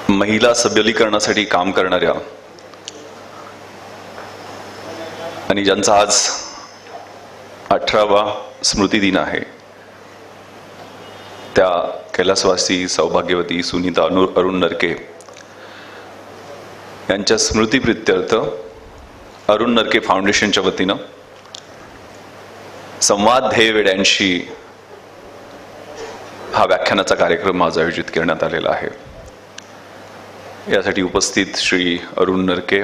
महिला सबलीकरणासाठी काम करणाऱ्या आणि ज्यांचा आज 18वा स्मृती दिन आहे त्या कैलासवासी सौभाग्यवती सुनीता अरुण नरके यांच्या स्मृतीप्रित्यर्थ अरुण नरके फाउंडेशनच्या वतीनं संवाद ध्येयवेड्यांशी हा व्याख्यानाचा कार्यक्रम आज आयोजित करण्यात आलेला आहे। यासाठी उपस्थित श्री अरुण नरके,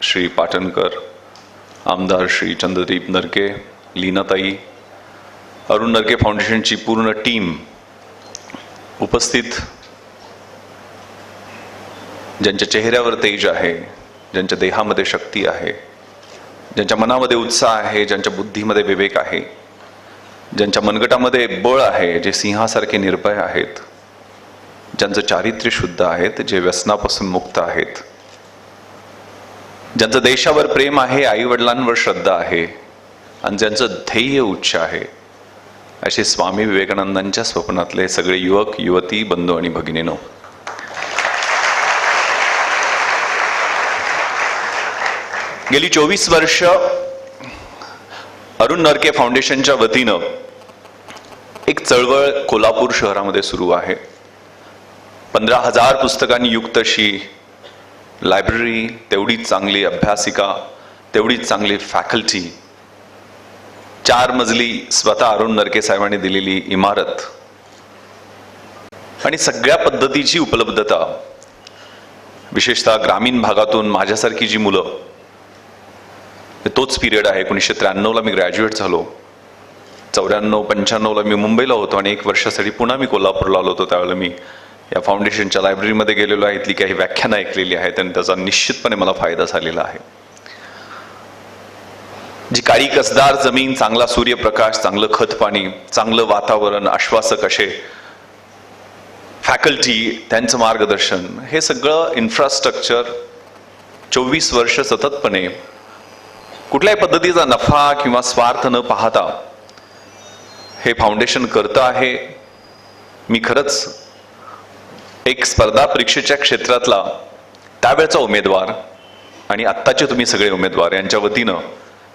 श्री पाटणकर, आमदार श्री चंद्रदीप नरके, लीनाताई, अरुण नरके फाउंडेशनची पूर्ण टीम उपस्थित, ज्यांच्या चेहऱ्यावर तेज आहे, ज्यांच्या देहामध्ये शक्ती आहे, ज्यांच्या मनामध्ये उत्साह आहे, ज्यांच्या बुद्धीमध्ये विवेक आहे, ज्यांच्या मनगटामध्ये बळ आहे, जे सिंहासारखे निर्भय आहेत, ज्यांचं चारित्र्य शुद्ध आहेत, जे व्यसनापासून मुक्त आहेत, ज्यांचं देशावर प्रेम आहे, आई वडिलांवर श्रद्धा आहे आणि ज्यांचं ध्येय उच्च आहे, असे स्वामी विवेकानंदांच्या स्वप्नातले सगळे युवक, युवती, बंधू आणि भगिनीनो, गेली 24 वर्ष अरुण नरके फाउंडेशनच्या वतीनं एक चळवळ कोल्हापूर शहरामध्ये सुरू आहे। 15,000 पुस्तकांनी युक्त अशी लायब्ररी, तेवढीच चांगली अभ्यासिका, तेवढीच चांगली फॅकल्टी, 4 मजली स्वतः अरुण नरके साहेबांनी दिलेली इमारत आणि सगळ्या पद्धतीची उपलब्धता, विशेषतः ग्रामीण भागातून माझ्यासारखी जी मुलं, तोच पिरियड आहे। 1993ला मी ग्रॅज्युएट झालो, 94-95ला मी मुंबईला होतो आणि 1 वर्षासाठी पुन्हा मी कोल्हापूरला आलो होतो। त्यावेळेला मी या फाउंडेशनच्या लायब्ररीमध्ये गेलेलो आहे, इथली काही व्याख्यानं ऐकलेली आहेत आणि त्याचा निश्चितपणे मला फायदा झालेला आहे। जी काळी कसदार जमीन, चांगला सूर्यप्रकाश, चांगलं खत पाणी, चांगलं वातावरण, आश्वासक असे फॅकल्टी, त्यांचं मार्गदर्शन, हे सगळं इन्फ्रास्ट्रक्चर 24 वर्ष सततपणे कुठल्याही पद्धतीचा नफा किंवा स्वार्थ न पाहता हे फाउंडेशन करतं आहे। मी खरंच एक स्पर्धा परीक्षेच्या क्षेत्रातला त्यावेळचा उमेदवार आणि आत्ताचे तुम्ही सगळे उमेदवार यांच्या वतीनं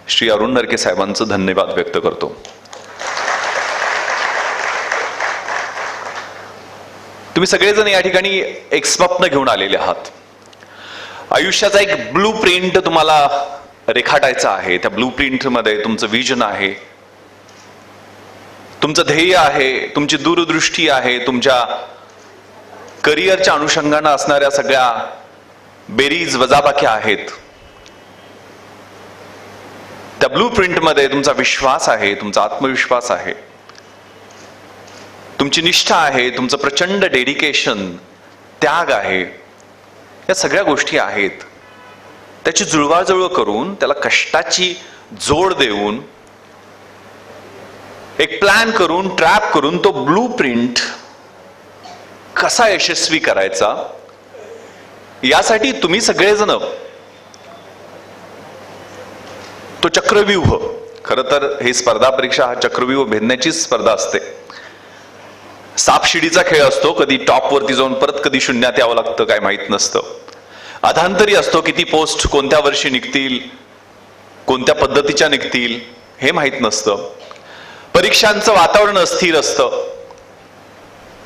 श्री अरुण नरके साहेबांचं धन्यवाद व्यक्त करतो। तुम्ही सगळेजण या ठिकाणी एक स्वप्न घेऊन आलेले आहात, आयुष्याचा एक ब्लू प्रिंट तुम्हाला रेखाटायचा आहे। त्या ब्लू प्रिंट मध्ये तुमचं विजन आहे, तुमचं ध्येय आहे, तुमची दूरदृष्टी आहे, तुमच्या करिअरच्या अनुषंगाने असणाऱ्या सगळ्या बेरीज वजाबाक्या आहेत। त्या ब्लू प्रिंट मध्ये तुमचा विश्वास आहे, तुमचा आत्मविश्वास आहे, तुमची निष्ठा आहे, तुमचं प्रचंड डेडिकेशन, त्याग आहे, या सगळ्या गोष्टी आहेत। त्याची जुळवाजुळव करून, त्याला कष्टाची जोड देऊन, एक प्लॅन करून, ट्रॅप करून तो ब्लू प्रिंट कसा यशस्वी करायचा, यासाठी तुम्ही सगळेजण तो चक्रव्यूह, खरं तर ही स्पर्धा परीक्षा हा चक्रव्यूह भेदण्याची स्पर्धा असते। सापशिडीचा खेळ असतो, कधी टॉप वरती जाऊन परत कधी शून्यात यावं लागतं, काय माहित नसतं। अधांतरी असतो, किती पोस्ट कोणत्या वर्षी निघतील, कोणत्या पद्धतीच्या निघतील हे माहित नसतं। परीक्षांचं वातावरण अस्थिर असतं।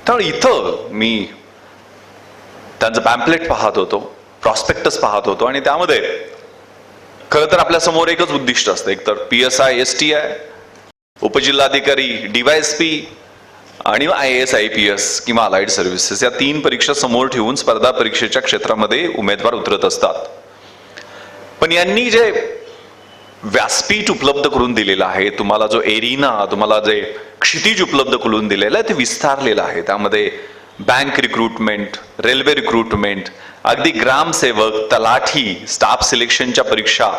तर इथं मी त्यांचं पॅम्पलेट पाहत होतो, प्रॉस्पेक्टस पाहत होतो आणि त्यामध्ये खरं तर आपल्या समोर एकच उद्दिष्ट असतं, एक तर PSI STI, उपजिल्हाधिकारी DYSP आणि IAS IPS किंवा अलाइड सर्व्हिसेस, या 3 परीक्षा समोर ठेवून स्पर्धा परीक्षेच्या क्षेत्रामध्ये उमेदवार उतरत असतात। पण यांनी जे व्यासपीठ उपलब्ध करून दिलेलं आहे, तुम्हाला जो एरिना, तुम्हाला जे क्षितिज उपलब्ध करून दिलेलं आहे, ते विस्तारलेलं आहे। त्यामध्ये बँक रिक्रुटमेंट, रेल्वे रिक्रुटमेंट, अगदी ग्रामसेवक, तलाठी, स्टाफ सिलेक्शनच्या परीक्षा,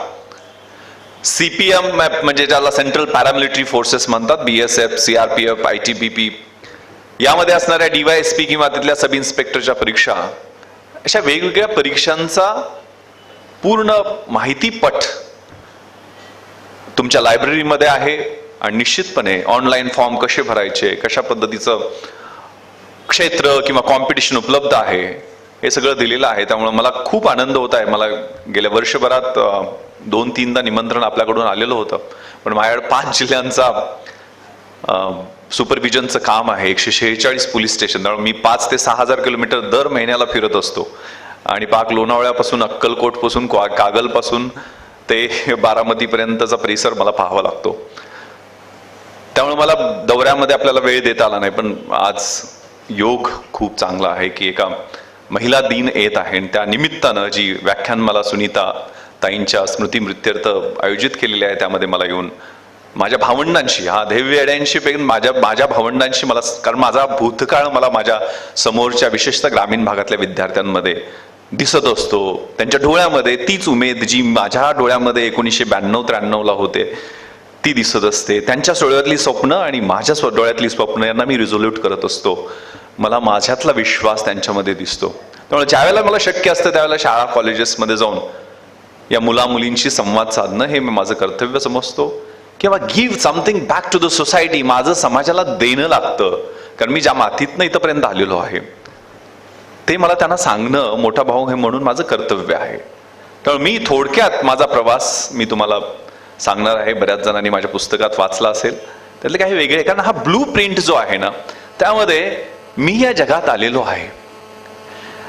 CPM म्हणजे ज्याला सेंट्रल पॅरामिलिटरी फोर्सेस म्हणतात, BSF, CRPF, ITBP, यामध्ये असणाऱ्या DYSP किंवा तिथल्या सब इन्स्पेक्टरच्या परीक्षा, अशा वेगवेगळ्या परीक्षांचा पूर्ण माहितीपट तुमच्या लायब्ररीमध्ये आहे। आणि निश्चितपणे ऑनलाईन फॉर्म कसे भरायचे, कशा पद्धतीचं क्षेत्र किंवा कॉम्पिटिशन उपलब्ध आहे, हे सगळं दिलेलं आहे. त्यामुळे मला खूप आनंद होत आहे. मला गेल्या वर्षभरात 2-3दा निमंत्रण आपल्याकडून आलेलं होतं, पण माझ्याकडे 5 जिल्ह्यांचा सुपरविजनचं काम आहे, 146 पोलीस स्टेशन. त्यामुळे मी 5 ते 6,000 किलोमीटर दर महिन्याला फिरत असतो आणि पाक लोणावळ्यापासून अक्कलकोटपासून कागलपासून ते बारामतीपर्यंतचा परिसर मला पाहावा लागतो. त्यामुळे मला दौऱ्यामध्ये आपल्याला वेळ देता आला नाही, पण आज योग खूप चांगला आहे की एका महिला दिन येत आहे आणि त्या निमित्तानं जी व्याख्यान मला सुनीता ताईंच्या स्मृतीप्रित्यर्थ आयोजित केलेले आहे त्यामध्ये मला येऊन माझ्या भावंडांशी, हा ध्येयवेड्यांशी पेक्षा माझ्या भावंडांशी मला, कारण माझा भूतकाळ मला माझ्या समोरच्या विशेषतः ग्रामीण भागातल्या विद्यार्थ्यांमध्ये दिसत असतो. त्यांच्या डोळ्यामध्ये तीच उमेद जी माझ्या डोळ्यामध्ये 1992-93ला होते ती दिसत असते. त्यांच्या डोळ्यातली स्वप्न आणि माझ्या डोळ्यातली स्वप्न यांना मी रिझोल्यूट करत असतो. मला माझ्यातला विश्वास त्यांच्यामध्ये दिसतो. त्यामुळे ज्यावेळेला मला शक्य असतं त्यावेळेला शाळा कॉलेजेसमध्ये जाऊन या मुलामुलींशी संवाद साधणं हे मी माझं कर्तव्य समजतो, किंवा give something back to the society. माझं समाजाला देणं लागतं, कारण मी ज्या मातीतनं इथंपर्यंत आलेलो आहे ते मला त्यांना सांगणं मोठा भाऊ हे म्हणून माझं कर्तव्य आहे. त्यामुळे मी थोडक्यात माझा प्रवास मी तुम्हाला सांगणार आहे. बऱ्याच जणांनी माझ्या पुस्तकात वाचला असेल, त्यातले काही वेगळे, कारण हा ब्लू प्रिंट जो आहे ना त्यामध्ये मी या जगात आलेलो आहे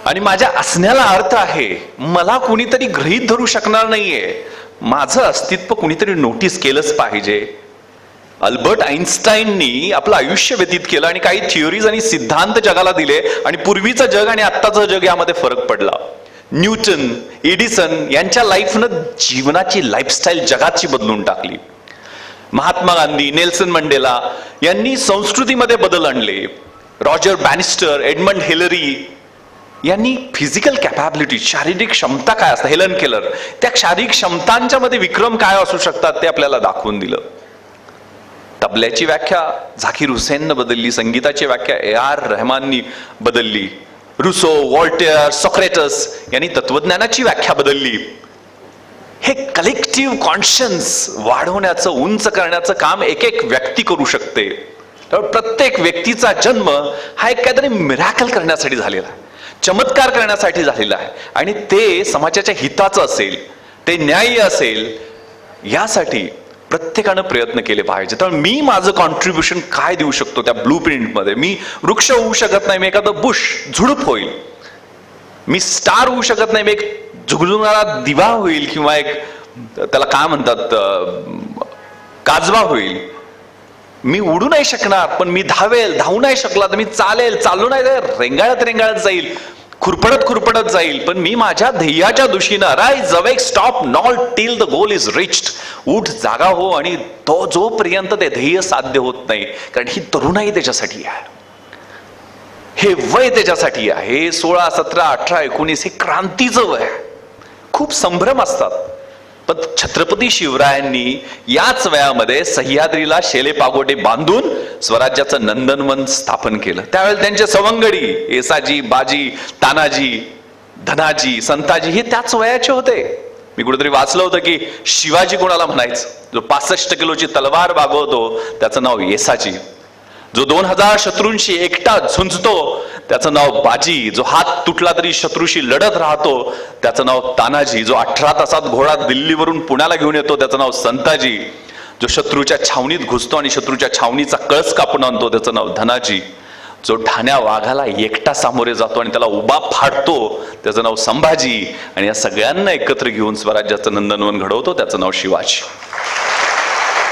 आणि माझ्या असण्याला अर्थ आहे. मला कुणीतरी गृहीत धरू शकणार नाहीये, माझं अस्तित्व कुणीतरी नोटीस केलंच पाहिजे. अल्बर्ट आईन्स्टाईननी आपलं आयुष्य व्यतीत केलं आणि काही थिअरीज आणि सिद्धांत जगाला दिले आणि पूर्वीचं जग आणि आत्ताचं जग यामध्ये फरक पडला. न्यूटन, एडिसन यांच्या लाईफनं जीवनाची लाईफस्टाईल जगाची बदलून टाकली. महात्मा गांधी, नेल्सन मंडेला यांनी संस्कृतीमध्ये बदल आणले. रॉजर बॅनिस्टर, एडमंड हिलरी यांनी फिजिकल कॅपॅबिलिटी, शारीरिक क्षमता काय असतात, हेलन केलर, त्या शारीरिक क्षमतांच्या मध्ये विक्रम काय असू शकतात ते आपल्याला दाखवून दिलं. तबल्याची व्याख्या झाकीर हुसेननं बदलली, संगीताची व्याख्या AR रहमाननी बदलली, रुसो, वॉल्टेअर, सॉक्रेटस यांनी तत्वज्ञानाची व्याख्या बदलली. हे कलेक्टिव्ह कॉन्शियन्स वाढवण्याचं, उंच करण्याचं काम एक एक व्यक्ती करू शकते. प्रत्येक व्यक्तीचा जन्म हा एक काहीतरी मिरॅकल करण्यासाठी झालेला आहे, चमत्कार करण्यासाठी झालेला आहे आणि ते समाजाच्या हिताचं असेल, ते न्याय्य असेल, यासाठी प्रत्येकानं प्रयत्न केले पाहिजे. तर मी माझं कॉन्ट्रीब्युशन काय देऊ शकतो त्या ब्लू प्रिंटमध्ये? मी वृक्ष होऊ शकत नाही, मी एखादं बुश, झुडूप होईल. मी स्टार होऊ शकत नाही, मी एक झुगझुगणारा दिवा होईल, किंवा एक त्याला काय म्हणतात काजवा होईल. मी उडू नाही शकणार, पण मी धावेल, धावू नाही शकला तर मी चालेल, चालू नाही तर रेंगाळत जाईल, खुरपडत जाईल, पण मी माझ्या ध्येयाच्या दिशेनं rise awake stop not till the goal is reached. उठ, जागा हो, आणि तो जोपर्यंत ते ध्येय साध्य होत नाही, कारण ही तरुणाई त्याच्यासाठी आहे, हे वय त्याच्यासाठी आहे, 16, 17, 18, 19 हे क्रांतीचं वय आहे. खूप संभ्रम असतात, पण छत्रपती शिवरायांनी याच वयामध्ये सह्याद्रीला शेले पागोटे बांधून स्वराज्याचं नंदनवन स्थापन केलं. त्यावेळेला त्यांचे सवंगडी येसाजी, बाजी, तानाजी, धनाजी, संताजी हे त्याच वयाचे होते. मी कुठेतरी वाचलं होतं की शिवाजी कोणाला म्हणायचं? जो 65 किलोची तलवार बागवतो त्याचं नाव येसाजी, जो 2000 शत्रूंशी एकटा झुंजतो त्याचं नाव बाजी, जो हात तुटला तरी शत्रूशी लढत राहतो त्याचं नाव तानाजी, जो 18 तासात घोडा दिल्लीवरून पुण्याला घेऊन येतो त्याचं नाव संताजी, जो शत्रूच्या छावणीत घुसतो आणि शत्रूच्या छावणीचा कळस कापून आणतो त्याचं नाव धनाजी, जो ढाण्या वाघाला एकटा सामोरे जातो आणि त्याला उभा फाडतो त्याचं नाव संभाजी, आणि या सगळ्यांना एकत्र घेऊन स्वराज्याचं नंदनवन घडवतो त्याचं नाव शिवाजी.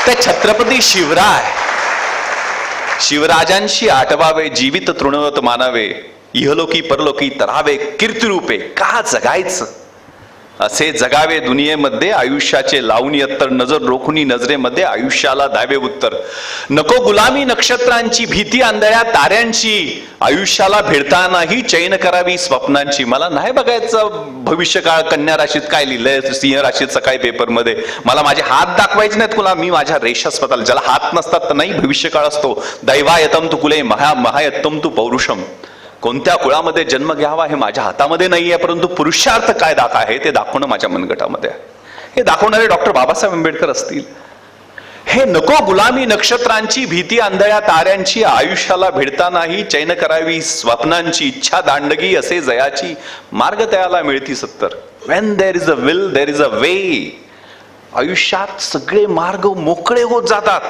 ते छत्रपती शिवराजांशी आठवावे, जीवित तृणवत मानावे, इहलोकी परलोकी तरावे कीर्तिरूपे. का जगायचं? असे जगावे दुनियेमध्ये, आयुष्याचे लावणी अत्तर, नजर रोखुनी नजरेमध्ये आयुष्याला द्यावे उत्तर. नको गुलामी नक्षत्रांची, भीती आंधळ्या ताऱ्यांची, आयुष्याला भेटतानाही चैन करावी स्वप्नांची. मला नाही बघायचं भविष्यकाळ कन्या राशीत काय लिहिलंय, सिंह राशीत सकाळी पेपरमध्ये. मला माझे हात दाखवायचे नाहीत कुला, मी माझ्या रेषा स्वतःला, ज्याला हात नसतात तर नाही भविष्यकाळ असतो. दैवायतम तु कुले महायत्तम तु पौरुषम. कोणत्या कुळामध्ये जन्म घ्यावा हे माझ्या हातामध्ये नाहीये, परंतु पुरुषार्थ काय आहे ते दाखवणं माझ्या मनगटामध्ये आहे. हे दाखवणारे डॉक्टर बाबासाहेब आंबेडकर असतील, हे नको गुलामी नक्षत्रांची, भीती आंधळ्या ताऱ्यांची, आयुष्याला भिडतानाही चैन करावी स्वप्नांची, इच्छा दांडगी असे जयाची, मार्ग त्याला मिळती सत्तर. When there is a will there is a way. आयुष्यात सगळे मार्ग मोकळे होत जातात.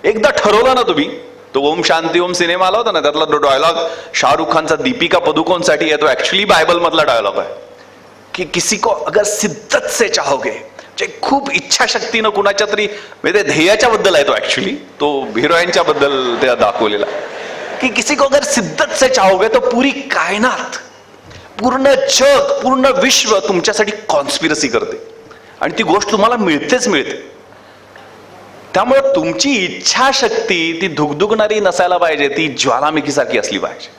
एकदा ठरवलं ना तुम्ही, तो ओम शांती ओम सिनेमा आला होता ना, त्यातला तो डायलॉग शाहरुख खानचा दीपिका पदुकोण साठी आहे, तो ऍक्च्युअली बायबल मधला डायलॉग आहे की किसी को अगर सिद्दत से चाहोगे, जे खूप इच्छाशक्तीनं कुणाच्या तरी, म्हणजे ते ध्येयाच्या बद्दल आहे तो, ऍक्च्युअली तो हिरोईनच्या बद्दल त्या दाखवलेला की किसी को अगर सिद्दत से चाहोगे तो पूरी कायनात, पूर्ण जग, पूर्ण विश्व तुमच्यासाठी कॉन्स्पिरसी करते आणि ती गोष्ट तुम्हाला मिळतेच मिळते. त्यामुळे तुमची इच्छाशक्ती ती धुगधुगणारी नसायला पाहिजे, ती ज्वालामुखीसारखी असली पाहिजे.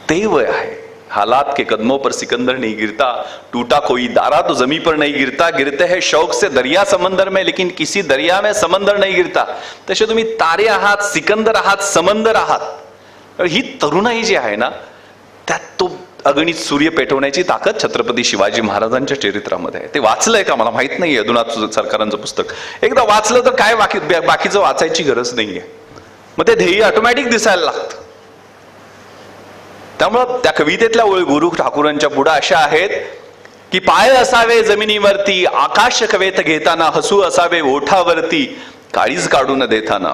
ते वय आहे. हालात के कदमों पर सिकंदर नहीं गिरता, टूटा कोई दारा तो जमी पर नहीं गिरता, गिरते हैं शौक से दरिया समंदर में, लेकिन किसी दरिया में समंदर नहीं गिरता. तसे तुम्ही तारे आहात, सिकंदर आहात, समंदर आहात. ही तरुणाई जी आहे ना, त्यात तो अगणित सूर्य पेटवण्याची ताकद छत्रपती शिवाजी महाराजांच्या चरित्रामध्ये आहे. ते वाचलंय का मला माहित नाहीये, अधुनाथ सरकारांचं पुस्तक. एकदा वाचलं तर काय बाकीचं वाचायची गरज नाहीये. मग ते ध्येय ऑटोमॅटिक दिसायला लागतं. त्यामुळं त्या कवितेतल्या ओळी गुरु ठाकूरांच्या पुढे अशा आहेत की पाय असावे जमिनीवरती, आकाश कवेत घेताना, हसू असावे ओठावरती, काळीज काढून देताना,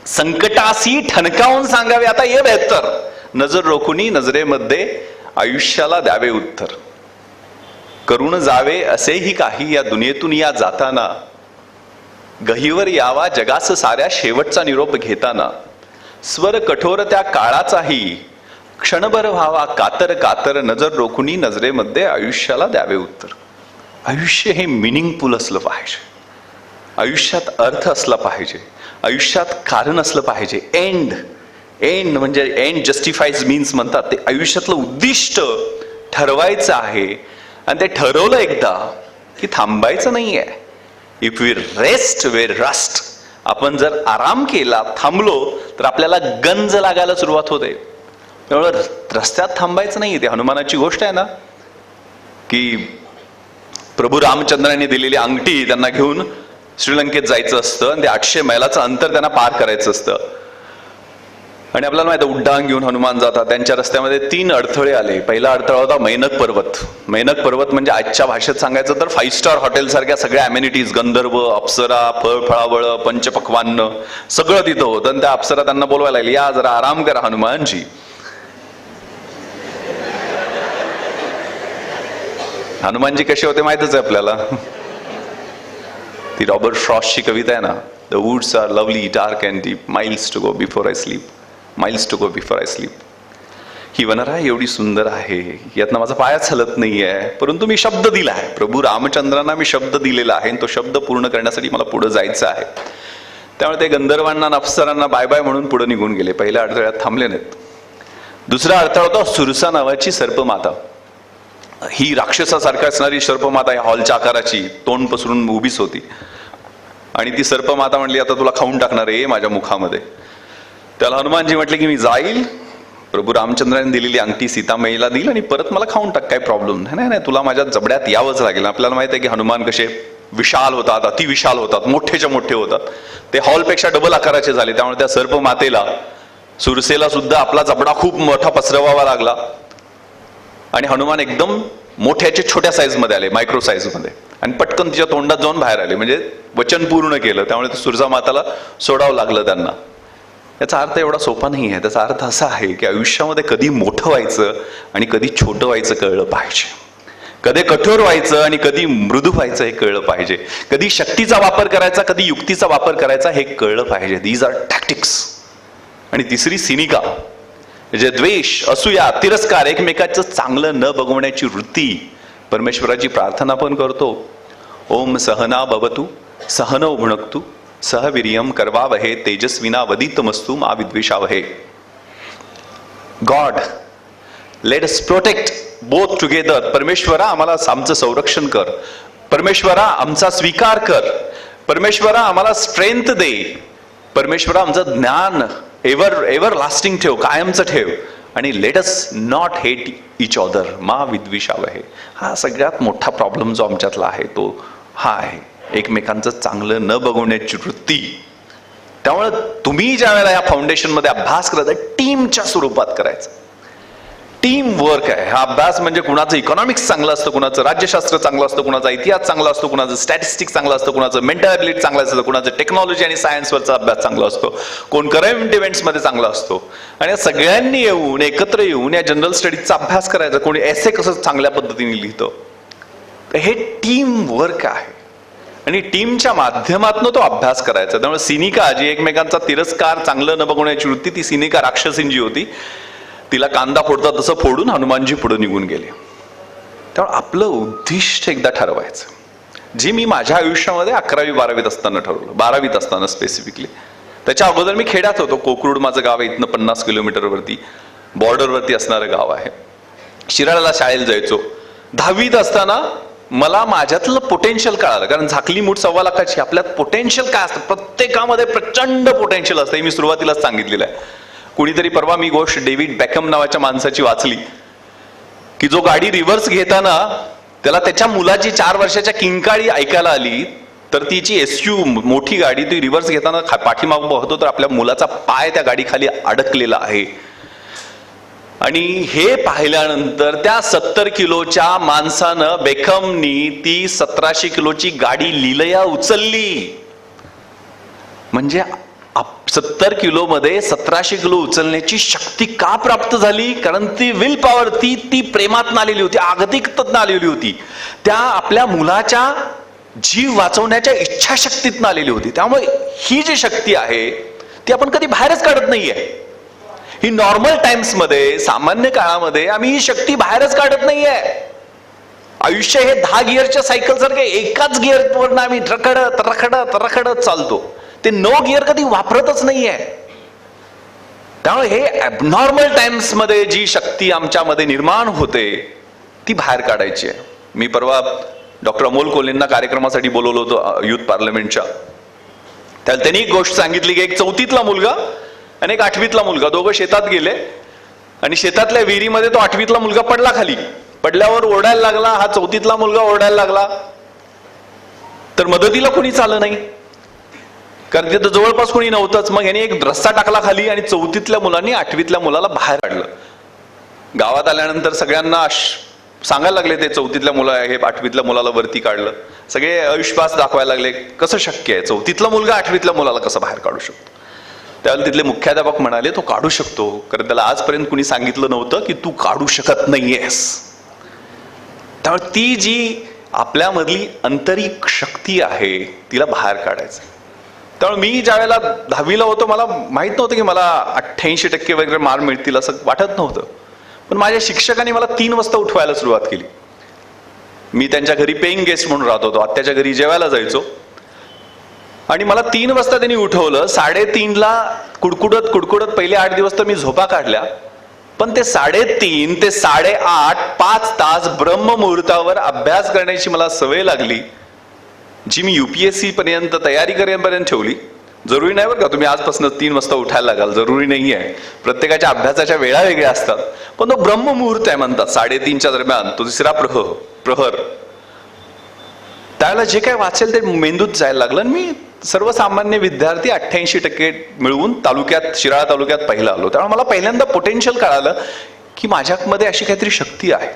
संकटासी ठणकावून सांगावे आता ये बेहतर, नजर रोखुनी नजरेमध्ये आयुष्याला द्यावे उत्तर, करून जावे असेही काही या दुनियेतून या जाताना, गहीवर यावा जगास साऱ्या शेवटचा निरोप घेताना, स्वर कठोर त्या काळाचाही क्षणभर व्हावा कातर कातर, नजर रोखुनी नजरेमध्ये आयुष्याला द्यावे उत्तर. आयुष्य हे मिनिंगफुल असलं पाहिजे, आयुष्यात अर्थ असला पाहिजे, आयुष्यात कारण असलं पाहिजे. एंड म्हणजे एंड जस्टिफाईज मीन्स म्हणतात, ते आयुष्यातलं उद्दिष्ट ठरवायचं आहे. आणि ते ठरवलं एकदा की थांबायचं नाहीये. If we rest we rust. आपण जर आराम केला, थांबलो, तर आपल्याला गंज लागायला सुरुवात होते. त्यामुळे रस्त्यात थांबायचं नाही. ते हनुमानाची गोष्ट आहे ना, की प्रभू रामचंद्रांनी दिलेली अंगठी त्यांना घेऊन श्रीलंकेत जायचं असतं आणि ते 800 मैलाचं अंतर त्यांना पार करायचं असतं. आणि आपल्याला माहिती उड्डाण घेऊन हनुमान जातात. त्यांच्या रस्त्यामध्ये 3 अडथळे आले. पहिला अडथळा होता मैनक पर्वत. मैनक पर्वत म्हणजे आजच्या भाषेत सांगायचं तर 5 स्टार हॉटेल सारख्या सगळ्या अमेनिटीज, गंधर्व, अप्सरा, फळफळावळ, पंचपक्वान्न सगळं तिथं होतं. आणि त्या अप्सरा त्यांना बोलवायला लागली, या जरा आराम करा हनुमानजी. हनुमानजी कसे होते माहितच आहे आपल्याला. ती रॉबर्ट फ्रॉस्टची कविता आहे ना, the woods are lovely dark and deep, miles to go before I sleep, miles to go before I sleep. ही वनराई एवढी सुंदर आहे, यातनं माझा पायच हलत नाहीये, परंतु मी शब्द दिला आहे. प्रभू रामचंद्रांना मी शब्द दिलेला आहे, तो शब्द पूर्ण करण्यासाठी मला पुढे जायचं आहे. त्यामुळे ते गंधर्वांना, अप्सरांना बाय बाय म्हणून पुढे निघून गेले. पहिल्या अडथळ्यात थांबले नाहीत. दुसरा अडथळा होता सुरसा नावाची सर्पमाता. ही राक्षसासारखी असणारी सर्पमाता, या हॉलच्या आकाराची, तोंड पसरून उभीच होती. आणि ती सर्पमाता म्हणली, आता तुला खाऊन टाकणार आहे माझ्या मुखामध्ये. त्याला हनुमानजी म्हटले की मी जाईल, प्रभू रामचंद्रांनी दिलेली अंगठी सीतामाईला देईल आणि परत मला खाऊन टाक, काय प्रॉब्लेम नाही. नाही, तुला माझ्या जबड्यात यावंच लागेल. आपल्याला माहित आहे की हनुमान कसे विशाल होतात, अतिविशाल होतात, मोठेच्या मोठे होतात. ते हॉलपेक्षा डबल आकाराचे झाले. त्यामुळे त्या सर्पमातेला, सुरसेला सुद्धा आपला जबडा खूप मोठा पसरवावा लागला. आणि हनुमान एकदम मोठ्याचे छोट्या साईज मध्ये आले, मायक्रो साईज मध्ये, आणि पटकन तिच्या तोंडात जाऊन बाहेर आले. म्हणजे वचन पूर्ण केलं. त्यामुळे सुरसा माताला सोडावं लागलं त्यांना. याचा अर्थ एवढा सोपा नाही आहे. त्याचा अर्थ असा आहे की आयुष्यामध्ये कधी मोठं व्हायचं आणि कधी छोटं व्हायचं कळलं पाहिजे. कधी कठोर व्हायचं आणि कधी मृदू व्हायचं हे कळलं पाहिजे. कधी शक्तीचा वापर करायचा, कधी युक्तीचा वापर करायचा हे कळलं पाहिजे. These are tactics. आणि तिसरी सिनिका, जे द्वेष, असूया, तिरस्कार, एकमेकाचं चांगलं न बघवण्याची वृत्ती. परमेश्वराची प्रार्थना पण करतो, ओम सहना भवतु सहनौ भुनक्तु सहवीर्यम करवावहे तेजस्विना वदितमस्तु मा विद्विषावहे. God, let us protect both together. परमेश्वरा आम्हाला आमचं संरक्षण कर. परमेश्वरा आमचा स्वीकार कर. परमेश्वरा आम्हाला स्ट्रेंथ दे. परमेश्वरा आमचं ज्ञान एव्हर लास्टिंग ठेव, कायमचं ठेव. आणि let us not hate each other मा विद्विषावहे. हा सगळ्यात मोठा प्रॉब्लेम जो आमच्यातला आहे तो हा आहे. एकमेकांचं चांगलं न बघवण्याची वृत्ती. त्यामुळे तुम्ही ज्या वेळेला या फाउंडेशनमध्ये अभ्यास करत आहे, टीमच्या स्वरूपात करायचं. टीम वर्क आहे हा अभ्यास. म्हणजे कुणाचं इकॉनॉमिक्स चांगलं असतं, कुणाचं राज्यशास्त्र चांगलं असतं, कुणाचा इतिहास चांगला असतो, कुणाचं स्टॅटिस्टिक्स चांगलं असतं, कुणाचं मेंटल ॲबिलिटी चांगलं असतं, कुणाचं टेक्नॉलॉजी आणि सायन्सवरचा अभ्यास चांगला असतो, कोण करंट इव्हेंट्समध्ये चांगला असतो. आणि या सगळ्यांनी येऊन एकत्र येऊन या जनरल स्टडीजचा अभ्यास करायचा. कोणी एसे कसं चांगल्या पद्धतीने लिहितं. तर हे टीम वर्क आहे आणि टीमच्या माध्यमातून तो अभ्यास करायचा. त्यामुळे सिनिका जी एकमेकांचा तिरस्कार चांगलं न बघण्याची वृत्ती, ती सिनिका राक्षसीन जी होती, तिला कांदा फोडता तसं फोडून हनुमानजी पुढे निघून गेले. त्यामुळे आपलं उद्दिष्ट एकदा ठरवायचं, जे मी माझ्या आयुष्यामध्ये 11वी 12वीत असताना ठरवलं. 12वीत असताना स्पेसिफिकली. त्याच्या अगोदर मी खेड्यात होतो. कोकरूड माझं गाव आहे, इथनं 50 किलोमीटरवरती बॉर्डरवरती असणारं गाव आहे. शिराळ्याला शाळेला जायचो. 10वीत असताना मला माझ्यातलं पोटेन्शियल कळालं. कारण झाकली मूठ 1.25 लाखाची. आपल्यात पोटेन्शियल काय असतं, प्रत्येकामध्ये प्रचंड पोटेन्शियल असतं. हे मी सुरुवातीलाच सांगितलेलं आहे. कुणीतरी परवा मी गोष्ट डेव्हिड बेकहम नावाच्या माणसाची वाचली, की जो गाडी रिव्हर्स घेताना त्याला त्याच्या मुलाची 4 वर्षाच्या किंकाळी ऐकायला आली, तर तिची SU मोठी गाडी ती रिव्हर्स घेताना पाठीमागं बघतो तर आपल्या मुलाचा पाय त्या गाडीखाली अडकलेला आहे. आणि हे पाहिल्यानंतर त्या 70 किलोच्या माणसानं, बेकहमनी ती 1700 किलोची गाडी लिलया उचलली. म्हणजे 70 किलो मध्ये 1700 किलो उचलण्याची शक्ती का प्राप्त झाली? कारण ती विल पॉवर ती प्रेमातून आलेली होती, आगतिकतेतून आलेली होती, त्या आपल्या मुलाच्या जीव वाचवण्याच्या इच्छाशक्तीतून आलेली होती. त्यामुळे ही जी शक्ती आहे ती आपण कधी बाहेरच काढत नाहीये. ही नॉर्मल टाइम्स मध्ये, सामान्य काळामध्ये आम्ही ही शक्ती बाहेरच काढत नाहीये. आयुष्य हे 10 गिअरच्या सायकल सारखे एकाच गिअरवरनं आम्ही रखडत रखडत रखडत चालतो. ते 9 गिअर कधी वापरतच नाहीये. त्यामुळे हे ॲबनॉर्मल टाइम्स मध्ये जी शक्ती आमच्यामध्ये निर्माण होते ती बाहेर काढायची आहे. मी परवा डॉक्टर अमोल कोल्हेंना कार्यक्रमासाठी बोलवलं होतं युथ पार्लमेंटच्या. त्याला त्यांनी एक गोष्ट सांगितली की एक 4थीतला मुलगा आणि एक 8वीतला मुलगा दोघं शेतात गेले आणि शेतातल्या विहिरीमध्ये तो 8वीतला मुलगा पडला खाली. पडल्यावर ओरडायला लागला. हा 4थीतला मुलगा ओरडायला लागला. तर मदतीला कोणीच आलं नाही, कारण तिथं जवळपास कोणी नव्हतंच. मग याने एक रस्ता टाकला खाली आणि 4थीतल्या मुलांनी 8वीतल्या मुलाला बाहेर काढलं. गावात आल्यानंतर सगळ्यांना सांगायला लागले ते 4थीतल्या मुलं आहे, हे 8वीतल्या मुलाला वरती काढलं. सगळे अविश्वास दाखवायला लागले, कसं शक्य आहे, 4थीतला मुलगा 8वीतल्या मुलाला कसं बाहेर काढू शकतो. त्यावेळेला तिथले मुख्याध्यापक म्हणाले तो काढू शकतो, कारण त्याला आजपर्यंत कुणी सांगितलं नव्हतं की तू काढू शकत नाहीयेस. त्यामुळे ती जी आपल्यामधली आंतरिक शक्ती आहे तिला बाहेर काढायचं. त्यामुळे मी ज्या वेळेला 10वीला होतो मला माहित नव्हतं की मला 88% वगैरे मार्क मिळतील असं वाटत नव्हतं. पण माझ्या शिक्षकांनी मला 3 वाजता उठवायला सुरुवात केली. मी त्यांच्या घरी पेईंग गेस्ट म्हणून राहत होतो, आत्याच्या घरी जेवायला जायचो. आणि मला 3 वाजता त्यांनी उठवलं. 3:30ला कुडकुडत कुडकुडत पहिले 8 दिवस तर मी झोपा काढल्या. पण ते 3:30 ते 8:30 5 तास ब्रह्ममुहूर्तावर अभ्यास करण्याची मला सवय लागली, जी मी UPSC पर्यंत तयारी करेपर्यंत ठेवली. जरुरी नाही बरं का तुम्ही आजपासून 3 वाजता उठायला लागाल, जरुरी नाही आहे. प्रत्येकाच्या अभ्यासाच्या वेळा वेगळ्या असतात. पण तो ब्रह्ममुहूर्त आहे म्हणतात 3:30च्या दरम्यान, तो 3रा प्रहर. त्यावेळेला जे काय वाचेल ते मेंदूत जायला लागलं. आणि मी सर्वसामान्य विद्यार्थी 88% मिळवून शिराळा तालुक्यात पहिला आलो. त्यामुळे मला पहिल्यांदा पोटेन्शियल कळालं की माझ्यामध्ये अशी काहीतरी शक्ती आहे.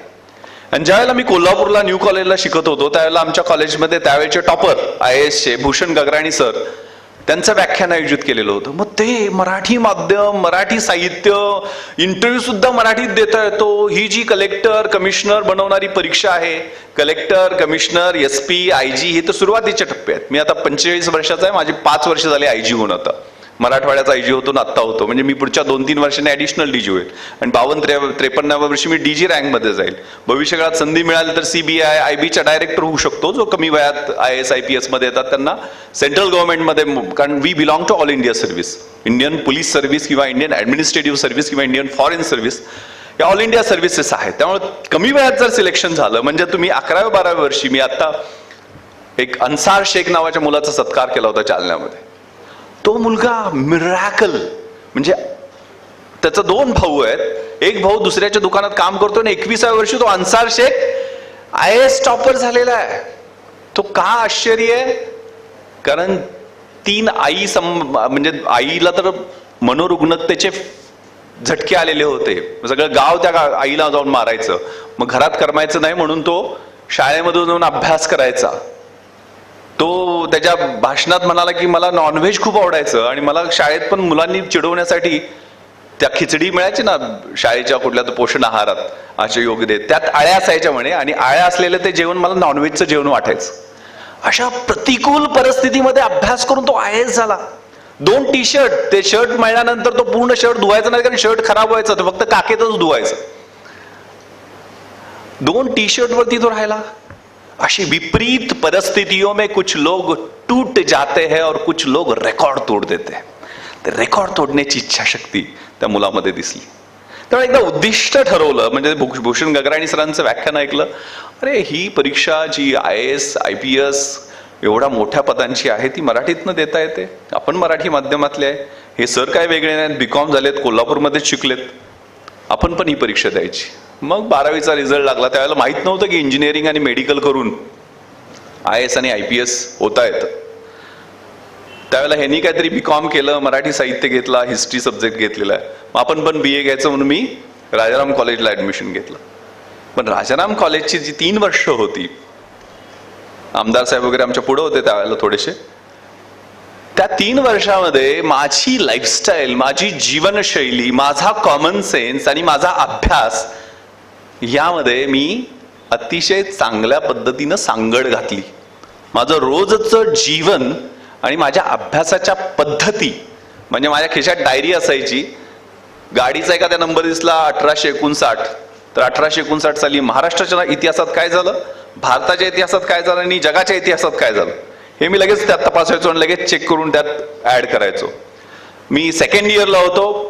आणि ज्यावेळेला मी कोल्हापूरला न्यू कॉलेजला शिकत होतो त्यावेळेला आमच्या कॉलेजमध्ये त्यावेळेचे टॉपर IASचे भूषण गगराणी सर, त्यांचं व्याख्यान आयोजित केलेलं होतं. मग ते मराठी माध्यम, मराठी साहित्य, इंटरव्ह्यू सुद्धा मराठीत देता येतो. ही जी कलेक्टर कमिशनर बनवणारी परीक्षा आहे, कलेक्टर कमिशनर SP IG, हे तर सुरुवातीचे टप्पे आहेत. मी आता 45 वर्षाचा आहे, माझी 5 वर्ष झाली IG होऊन. आता मराठवाड्याचा IG होतो ना आत्ता होतो, म्हणजे मी पुढच्या 2-3 वर्षांनी ॲडिशनल DG होईल. आणि 52-53व्या वर्षी मी DG रँकमध्ये जाईल. भविष्यकाळात संधी मिळाली तर CBI IBचा डायरेक्टर होऊ शकतो. जो कमी वयात IAS IPS मध्ये येतात त्यांना सेंट्रल गव्हर्नमेंटमध्ये, कारण we belong to all India service, Indian police service किंवा इंडियन ॲडमिनिस्ट्रेटिव्ह सर्व्हिस किंवा इंडियन फॉरेन सर्व्हिस, या ऑल इंडिया सर्व्हिसेस आहेत. त्यामुळे कमी वयात जर सिलेक्शन झालं, म्हणजे तुम्ही 11व्या-12व्या वर्षी, मी आता एक अन्सार शेख नावाच्या मुलाचा सत्कार केला होता जालन्यामध्ये. तो मुलगा मिरॅकल, म्हणजे त्याचा 2 भाऊ आहेत. एक भाऊ दुसऱ्याच्या दुकानात काम करतो आणि 21व्या वर्षी तो अन्सार शेख IAS टॉपर झालेला आहे. तो का आश्चर्य आहे? कारण तीन म्हणजे आईला तर मनोरुग्णतेचे झटके आलेले होते. सगळं गाव त्या आईला जाऊन मारायचं. मग घरात करमायचं नाही म्हणून तो शाळेमध्ये जाऊन अभ्यास करायचा. तो त्याच्या भाषणात म्हणाला की मला नॉनव्हेज खूप आवडायचं आणि मला शाळेत पण मुलांनी चिडवण्यासाठी त्या खिचडी मिळायची ना शाळेच्या कुठल्या तर पोषण आहारात असे योग्य देत, त्यात आळ्या असायच्या म्हणे आणि आळ्या असलेलं ते जेवण मला नॉनव्हेजचं जेवण वाटायचं. अशा प्रतिकूल परिस्थितीमध्ये अभ्यास करून तो IAS झाला. 2 टी-शर्ट, ते शर्ट मिळाल्यानंतर तो पूर्ण शर्ट धुवायचा नाही कारण शर्ट खराब व्हायचं, ते फक्त काकेतच धुवायचं. 2 टी-शर्ट वरती तो राहिला. अशी विपरीत परिस्थितियों में कुछ लोग टूट जाते हैं और कुछ लोग रेकॉर्ड तोड़ देते हैं. ते रेकॉर्ड तोडण्याची इच्छाशक्ती त्या मुलामध्ये दिसली. त्यामुळे एकदा उद्दिष्ट ठरवलं, म्हणजे भूषण गगराणी सरांचं व्याख्यान ऐकलं. अरे ही परीक्षा जी IAS IPS एवढ्या मोठ्या पदांची आहे ती मराठीतनं देता येते. आपण मराठी माध्यमातले आहे. हे सर काय वेगळे नाहीत, BCom झालेत, कोल्हापूरमध्येच शिकलेत. आपण पण ही परीक्षा द्यायची. मग 12वीचा रिझल्ट लागला. त्यावेळेला माहित नव्हतं की इंजिनिअरिंग आणि मेडिकल करून IAS आणि IPS होता येतं. त्यावेळेला ह्यांनी काहीतरी BCom केलं, मराठी साहित्य घेतला, हिस्ट्री सब्जेक्ट घेतलेला आहे. आपण पण BA घ्यायचं म्हणून मी राजाराम कॉलेजला ऍडमिशन घेतलं. पण राजाराम कॉलेजची जी 3 वर्ष होती, आमदार साहेब वगैरे आमच्या पुढे होते त्यावेळेला थोडेसे, त्या 3 वर्षामध्ये माझी लाईफस्टाईल, माझी जीवनशैली, माझा कॉमन सेन्स आणि माझा अभ्यास यामध्ये मी अतिशय चांगल्या पद्धतीनं सांगड घातली. माझं रोजचं जीवन आणि माझ्या अभ्यासाच्या पद्धती, म्हणजे माझ्या खिशात डायरी असायची. गाडीचा एखादा नंबर दिसला 1859, तर 1859 साली महाराष्ट्राच्या इतिहासात काय झालं, भारताच्या इतिहासात काय झालं आणि जगाच्या इतिहासात काय झालं हे मी लगेच त्यात तपासायचो आणि लगेच चेक करून त्यात ऍड करायचो. मी सेकंड इयरला होतो.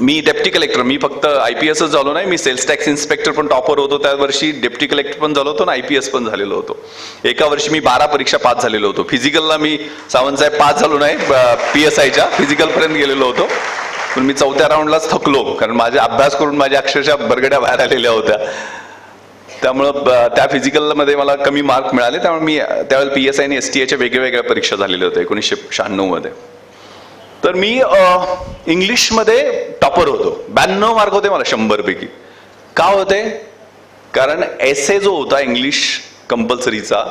मी डेप्टी कलेक्टर, मी फक्त IPSच झालो नाही, मी सेल्स टॅक्स इन्स्पेक्टर पण टॉपर होतो त्या वर्षी, डेप्टी कलेक्टर पण झालो होतो आणि IPS पण झालेलो होतो. एका वर्षी मी 12 परीक्षा पास झालेलो होतो. फिजिकलला मी सावंतसाहेब पास झालो नाही, PSIच्या फिजिकल पर्यंत गेलेलो होतो. पण मी 4थ्या राऊंडलाच थकलो कारण माझा अभ्यास करून माझ्या अक्षरशः बरगड्या बाहेर आलेल्या होत्या. त्यामुळं त्या फिजिकलमध्ये मला कमी मार्क मिळाले. त्यामुळे मी त्यावेळेला PSI आणि STAच्या वेगवेगळ्या परीक्षा झालेल्या होत्या 1996 मध्ये. तर मी इंग्लिशमध्ये टॉपर होतो. 92 मार्क होते मला 100 पैकी. का होते? कारण essay जो होता इंग्लिश कंपल्सरीचा,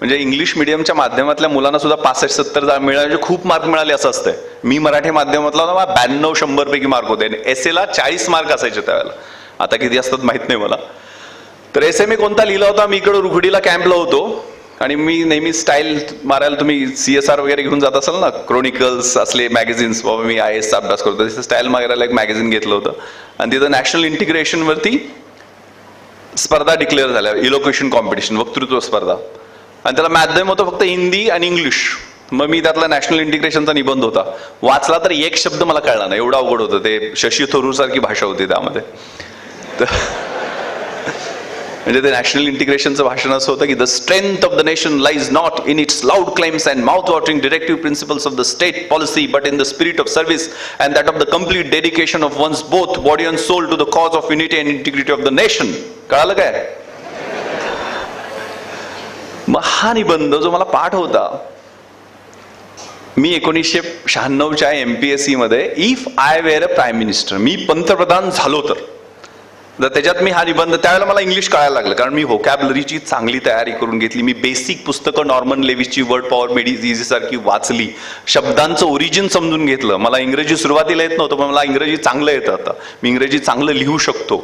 म्हणजे इंग्लिश मिडियमच्या माध्यमातल्या मुलांना सुद्धा 65-70 मिळाले, खूप मार्क मिळाले असं असतंय. मी मराठी माध्यमातला 92-100 पैकी मार्क होते आणि एसेला 40 मार्क असायचे त्यावेळेला. आता किती असतात माहित नाही मला. तर essay मी कोणता लिहिला होता, मी इकडं रुखडीला कॅम्पला होतो आणि मी नेहमी स्टाईल मारायला, तुम्ही CSR वगैरे घेऊन जात असाल ना, क्रोनिकल्स असले मॅगझिन्स, बाबा मी IASचा अभ्यास करतो, तिथे स्टाईल मारायला एक मॅगझिन घेतलं होतं आणि तिथं नॅशनल इंटिग्रेशन वरती स्पर्धा डिक्लेअर झाल्या, इलोक्युशन कॉम्पिटिशन, वक्तृत्व स्पर्धा, आणि त्याला माध्यम होतं फक्त हिंदी आणि इंग्लिश. मग मी त्यातला नॅशनल इंटिग्रेशनचा निबंध होता, वाचला तर एक शब्द मला कळला नाही, एवढा अवघड होतं ते. शशी थरूर सारखी भाषा होती त्यामध्ये. म्हणजे ते नॅशनल इंटिग्रेशनचं भाषण असं होतं की the strength of the nation lies not in its loud claims and mouth watering directive principles of the state policy but in the spirit of service and that of the complete dedication of one's both body and soul to the cause of unity and integrity of the nation. कळालं काय? मग हा निबंध जो मला पाठ होता, मी 1996च्या MPSC मध्ये if I were a prime minister, मी पंतप्रधान झालो तर त्याच्यात मी हा निबंध, त्यावेळेला मला इंग्लिश कळायला लागलं कारण मी व्होकॅबलरीची चांगली तयारी करून घेतली. मी बेसिक पुस्तकं नॉर्मन लेविसची word power made is easy सारखी वाचली, शब्दांचं ओरिजिन समजून घेतलं. मला इंग्रजी सुरुवातीला येत नव्हतं, पण मला इंग्रजी चांगलं येतं आता, मी इंग्रजी चांगलं लिहू शकतो.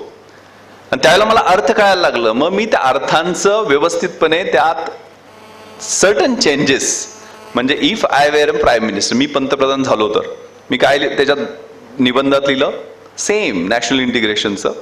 आणि त्यावेळेला मला अर्थ कळायला लागलं. मग मी त्या अर्थांचं व्यवस्थितपणे त्यात सर्टन चेंजेस, म्हणजे if I were a prime minister, मी पंतप्रधान झालो तर मी काय त्याच्यात निबंधात लिहिलं, सेम नॅशनल इंटिग्रेशनचं.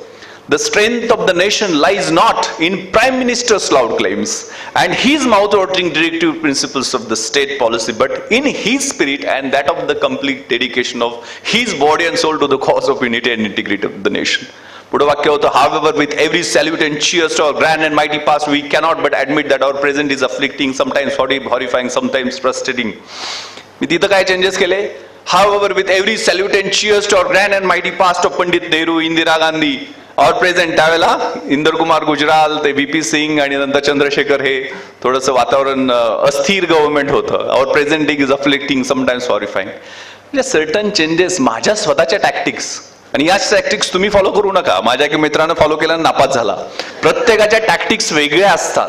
The strength of the nation lies not in Prime Minister's loud claims and his mouth-watering directive principles of the state policy, but in his spirit and that of the complete dedication of his body and soul to the cause of unity and integrity of the nation. पुढे वाक्य होतं, however, with every salute and cheers to our grand and mighty past, we cannot but admit that our present is afflicting, sometimes horrifying, sometimes frustrating. मी तिथं काय changes केले? However, with every salute and cheers to our grand and mighty past of Pandit Nehru, Indira Gandhi, और present त्यावेळेला इंदर कुमार गुजराल, ते VP Singh आणि नंतर चंद्रशेखर, हे थोडंसं वातावरण अस्थिर गव्हर्नमेंट होतं. और प्रेझेंटिंग इज अफ्लिक्टिंग, समटाइम्स हॉरिफाईंग. म्हणजे सर्टन चेंजेस माझ्या स्वतःच्या टॅक्टिक्स, आणि याच टॅक्टिक्स तुम्ही फॉलो करू नका. माझ्या एका मित्रानं फॉलो केल्यानं नापास झाला. प्रत्येकाच्या टॅक्टिक्स वेगळ्या असतात,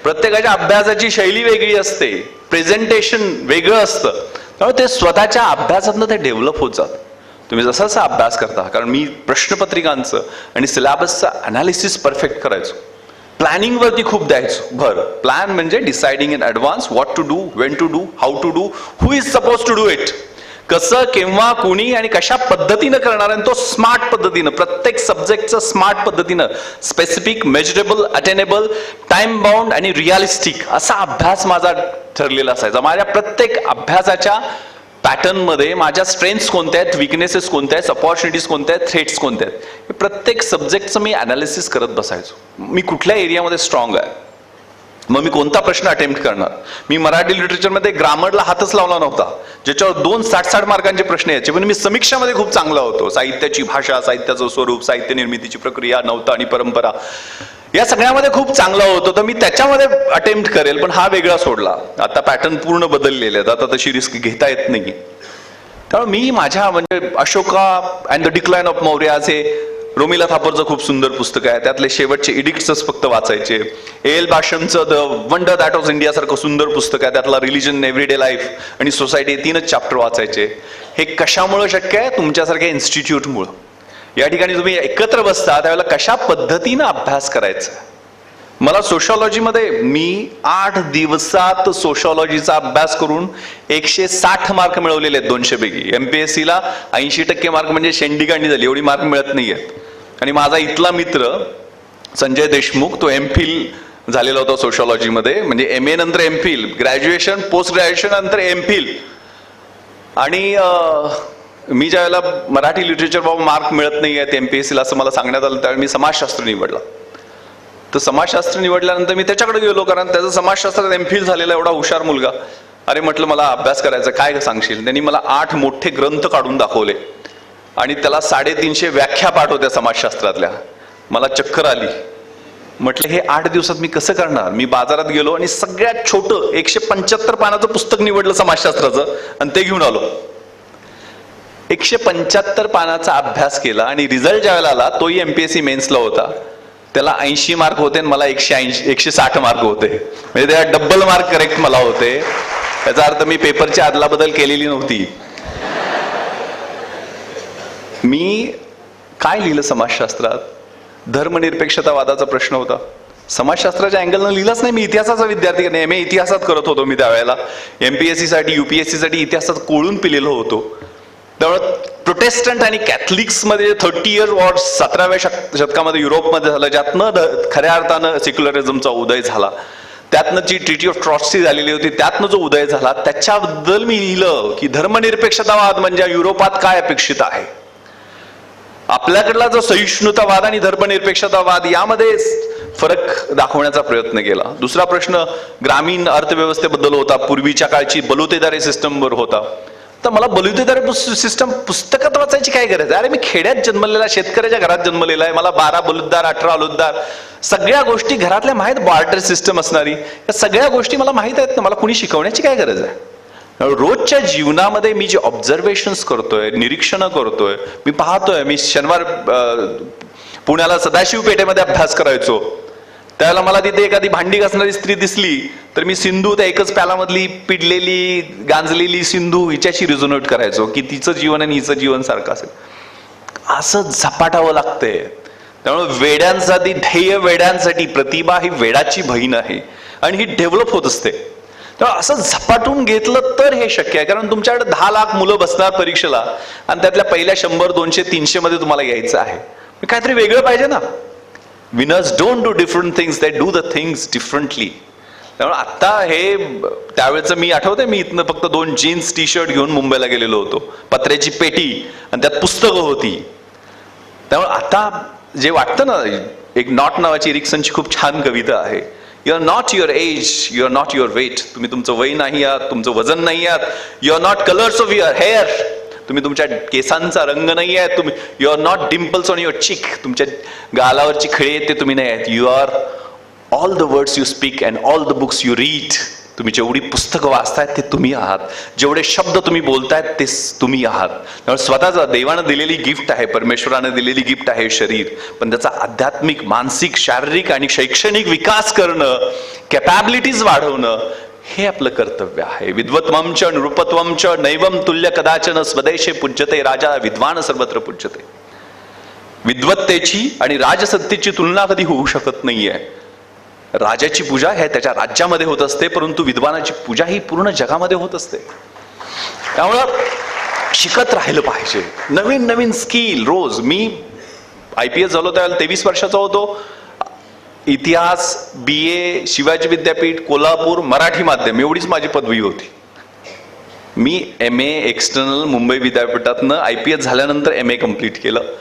प्रत्येकाच्या अभ्यासाची शैली वेगळी असते, प्रेझेंटेशन वेगळं असतं. त्यामुळे ते स्वतःच्या अभ्यासातनं ते डेव्हलप होत जातं. तुम्ही जसा जसा अभ्यास करता, कारण मी प्रश्नपत्रिकांचं आणि सिलेबसचं अनालिसिस परफेक्ट करायचो, प्लॅनिंगवरती खूप द्यायचो भर. प्लॅन म्हणजे deciding in advance what to do, when to do, how to do, who is suppose to do it, कसं, केव्हा, कुणी आणि कशा पद्धतीनं करणार, आणि तो स्मार्ट पद्धतीनं, प्रत्येक सब्जेक्टचं स्मार्ट पद्धतीनं, specific, measurable, attainable, time bound आणि रिअलिस्टिक असा अभ्यास माझा ठरलेला असायचा. माझ्या प्रत्येक अभ्यासाच्या पॅटर्नमध्ये माझ्या स्ट्रेंथ्स कोणत्या आहेत, विकनेसेस कोणत्या आहेत, अपॉर्च्युनिटीज कोणत्या आहेत, थ्रेट्स कोणत्या आहेत, हे प्रत्येक सब्जेक्टचं मी अनालिसिस करत बसायचो. मी कुठल्या एरियामध्ये स्ट्रॉंग आहे, मग मी कोणता प्रश्न अटेम्प्ट करणार. मी मराठी लिटरेचरमध्ये ग्रामरला हातच लावला नव्हता, ज्याच्यावर 2 60-60 मार्कांचे प्रश्न यायचे, पण मी समीक्षामध्ये खूप चांगला होतो. साहित्याची भाषा, साहित्याचं स्वरूप, साहित्य निर्मितीची प्रक्रिया, नवता आणि परंपरा, या सगळ्यामध्ये खूप चांगला होतो. तर मी त्याच्यामध्ये अटेम्प्ट करेल, पण हा वेगळा सोडला. आता पॅटर्न पूर्ण बदललेले आहेत, आता तशी रिस्क घेता येत नाही. त्यामुळे मी माझ्या म्हणजे Ashoka and the decline of Maurya हे रोमिला थापरचं खूप सुंदर पुस्तक आहे, त्यातले शेवटचे एडिक्ट्सच फक्त वाचायचे. A.L. बाशमचं the wonder that of India सारखं सुंदर पुस्तक आहे, त्यातला रिलिजन, एव्हरीडे लाईफ आणि सोसायटी 3च चॅप्टर वाचायचे. हे कशामुळे शक्य आहे? तुमच्यासारख्या इन्स्टिट्यूटमुळं. या ठिकाणी तुम्ही एकत्र बसता त्यावेळेला कशा पद्धतीनं अभ्यास करायचा. मला सोशॉलॉजीमध्ये मी 8 दिवसात सोशॉलॉजीचा अभ्यास करून 160 मार्क मिळवलेले आहेत 200 पैकी. MPSCला 80% मार्क म्हणजे शेंडीगांडी झाली, एवढी मार्क मिळत नाही आहेत. आणि माझा इथला मित्र संजय देशमुख, तो MPhil झालेला होता सोशॉलॉजीमध्ये, म्हणजे MA नंतर MPhil, ग्रॅज्युएशन, पोस्ट ग्रॅज्युएशन नंतर MPhil. आणि मी ज्या वेळेला मराठी लिटरेचर बाबा मार्क मिळत नाही आहेत MPSCला असं मला सांगण्यात आलं, त्यावेळी मी समाजशास्त्र निवडला. तर समाजशास्त्र निवडल्यानंतर मी त्याच्याकडे गेलो, कारण त्याचं समाजशास्त्रात MPhil झालेला एवढा हुशार मुलगा. अरे म्हटलं मला अभ्यास करायचा, काय सांगशील? त्यांनी मला 8 मोठे ग्रंथ काढून दाखवले आणि त्याला 350 व्याख्या पाठ होत्या समाजशास्त्रातल्या. मला चक्कर आली. म्हटलं हे 8 दिवसात मी कसं करणार? मी बाजारात गेलो आणि सगळ्यात छोटं 175 पानाचं पुस्तक निवडलं समाजशास्त्राचं आणि ते घेऊन आलो. 175 पानाचा अभ्यास केला आणि रिझल्ट ज्यावेळेला आला तोही MPSC मेन्सला होता. त्याला 80 मार्क होते आणि मला 160 मार्क होते. म्हणजे त्या डबल मार्क करेक्ट मला होते. याचा अर्थ मी पेपरची अदलाबदल केलेली नव्हती. मी काय लिहिलं समाजशास्त्रात? धर्मनिरपेक्षतावादाचा प्रश्न होता. समाजशास्त्राच्या अँगलनं लिहिलंच नाही. मी इतिहासाचा विद्यार्थी, MA इतिहासात करत होतो मी त्यावेळेला. MPSC साठी UPSC साठी इतिहासात कोळून पिलेलो होतो. त्यामुळे प्रोटेस्टंट आणि कॅथलिक्समध्ये 30 इयर वॉर 17व्या शतकामध्ये युरोपमध्ये झालं, ज्यातनं खऱ्या अर्थानं सेक्युलरिझमचा उदय झाला. त्यातनं जी ट्रिटी ऑफ ट्रॉट्सी झालेली होती, त्यातनं जो उदय झाला, त्याच्याबद्दल मी लिहिलं की धर्मनिरपेक्षतावाद म्हणजे युरोपात काय अपेक्षित आहे. आपल्याकडला जो सहिष्णुतावाद आणि धर्मनिरपेक्षतावाद यामध्ये फरक दाखवण्याचा प्रयत्न केला. दुसरा प्रश्न ग्रामीण अर्थव्यवस्थेबद्दल होता. पूर्वीच्या काळची बलुतेदारी सिस्टमवर होता. तर मला बलुतेदारी सिस्टम पुस्तकात वाचायची काय गरज आहे? अरे मी खेड्यात जन्मलेला, शेतकऱ्याच्या घरात जन्मलेला आहे. मला 12 बलुतदार, 18 अलुतदार, सगळ्या गोष्टी घरातल्या माहीत. बार्टर सिस्टम असणारी या सगळ्या गोष्टी मला माहीत आहेत ना. मला कुणी शिकवण्याची काय गरज आहे? रोजच्या जीवनामध्ये मी जे ऑब्झर्वेशन्स करतोय, निरीक्षण करतोय, मी पाहतोय. मी शनिवार पुण्याला सदाशिव पेठेमध्ये अभ्यास करायचो. त्यावेळेला मला तिथे एखादी भांडी घासणारी स्त्री दिसली तर मी सिंधू, त्या एकच प्यालामधली पिडलेली गांजलेली सिंधू, हिच्याशी रिझोनेट करायचो की तिचं जीवन आणि हिचं जीवन सारखं असेल. असं झपाटावं लागतंय. त्यामुळे वेड्यांसाठी ध्येय, वेड्यांसाठी प्रतिभा ही वेडाची बहीण आहे आणि ही डेव्हलप होत असते. तेव्हा असं झपाटून घेतलं तर हे शक्य आहे. कारण तुमच्याकडे 10 लाख मुलं बसणार परीक्षेला आणि त्यातल्या पहिल्या 100, 200, 300 मध्ये तुम्हाला यायचं आहे. काहीतरी वेगळं पाहिजे ना. Winners don't do different things, they do the things differently. त्यामुळे आता हे त्यावेळेचं मी आठवते, मी इथनं फक्त 2 जीन्स टी-शर्ट घेऊन मुंबईला गेलेलो होतो. पत्र्याची पेटी आणि त्यात पुस्तकं होती. त्यामुळे आता जे वाटतं ना, एक नॉट नावाची एरिक्सनची खूप छान कविता आहे. You are not your age, you are not your weight. तुम्ही तुमचं वय नाही आहात, तुमचं वजन नाही आहात. You are not colours of your hair, तुम्ही तुमच्या केसांचा रंग नाही आहे, तुम्ही you are not dimples on your cheek, तुमच्या गालावरची खळी आहेत ते तुम्ही नाही आहेत. You are all the words you speak and all the books you read. तुम्ही जेवढी पुस्तकं वाचतायत ते तुम्ही आहात, जेवढे शब्द तुम्ही बोलतायत ते तुम्ही आहात. त्यामुळे स्वतःचा देवानं दिलेली गिफ्ट आहे, परमेश्वरानं दिलेली गिफ्ट आहे शरीर, पण त्याचा आध्यात्मिक, मानसिक, शारीरिक आणि शैक्षणिक विकास करणं, कॅपॅबिलिटीज वाढवणं हे आपलं कर्तव्य आहे. विद्वत्वम च नृपत्वम च नैवम तुल्य कदाचन स्वदेशे पूज्यते राजा विद्वान सर्वत्र पूज्यते. विद्वत्तेची आणि राजसत्तेची तुलना कधी होऊ शकत नाहीये. राजाची पूजा हे त्याच्या राज्यामध्ये होत असते, परंतु विद्वानाची पूजा ही पूर्ण जगामध्ये होत असते. त्यामुळं शिकत राहिलं पाहिजे, नवीन नवीन स्किल रोज. मी IPS झालो त्यावेळेला 23 वर्षाचा होतो. इतिहास, BA शिवाजी विद्यापीठ कोल्हापूर, मराठी माध्यम एवढीच माझी पदवी होती. मी MA एक्सटर्नल मुंबई विद्यापीठातनं IPS झाल्यानंतर MA कम्प्लीट केलं.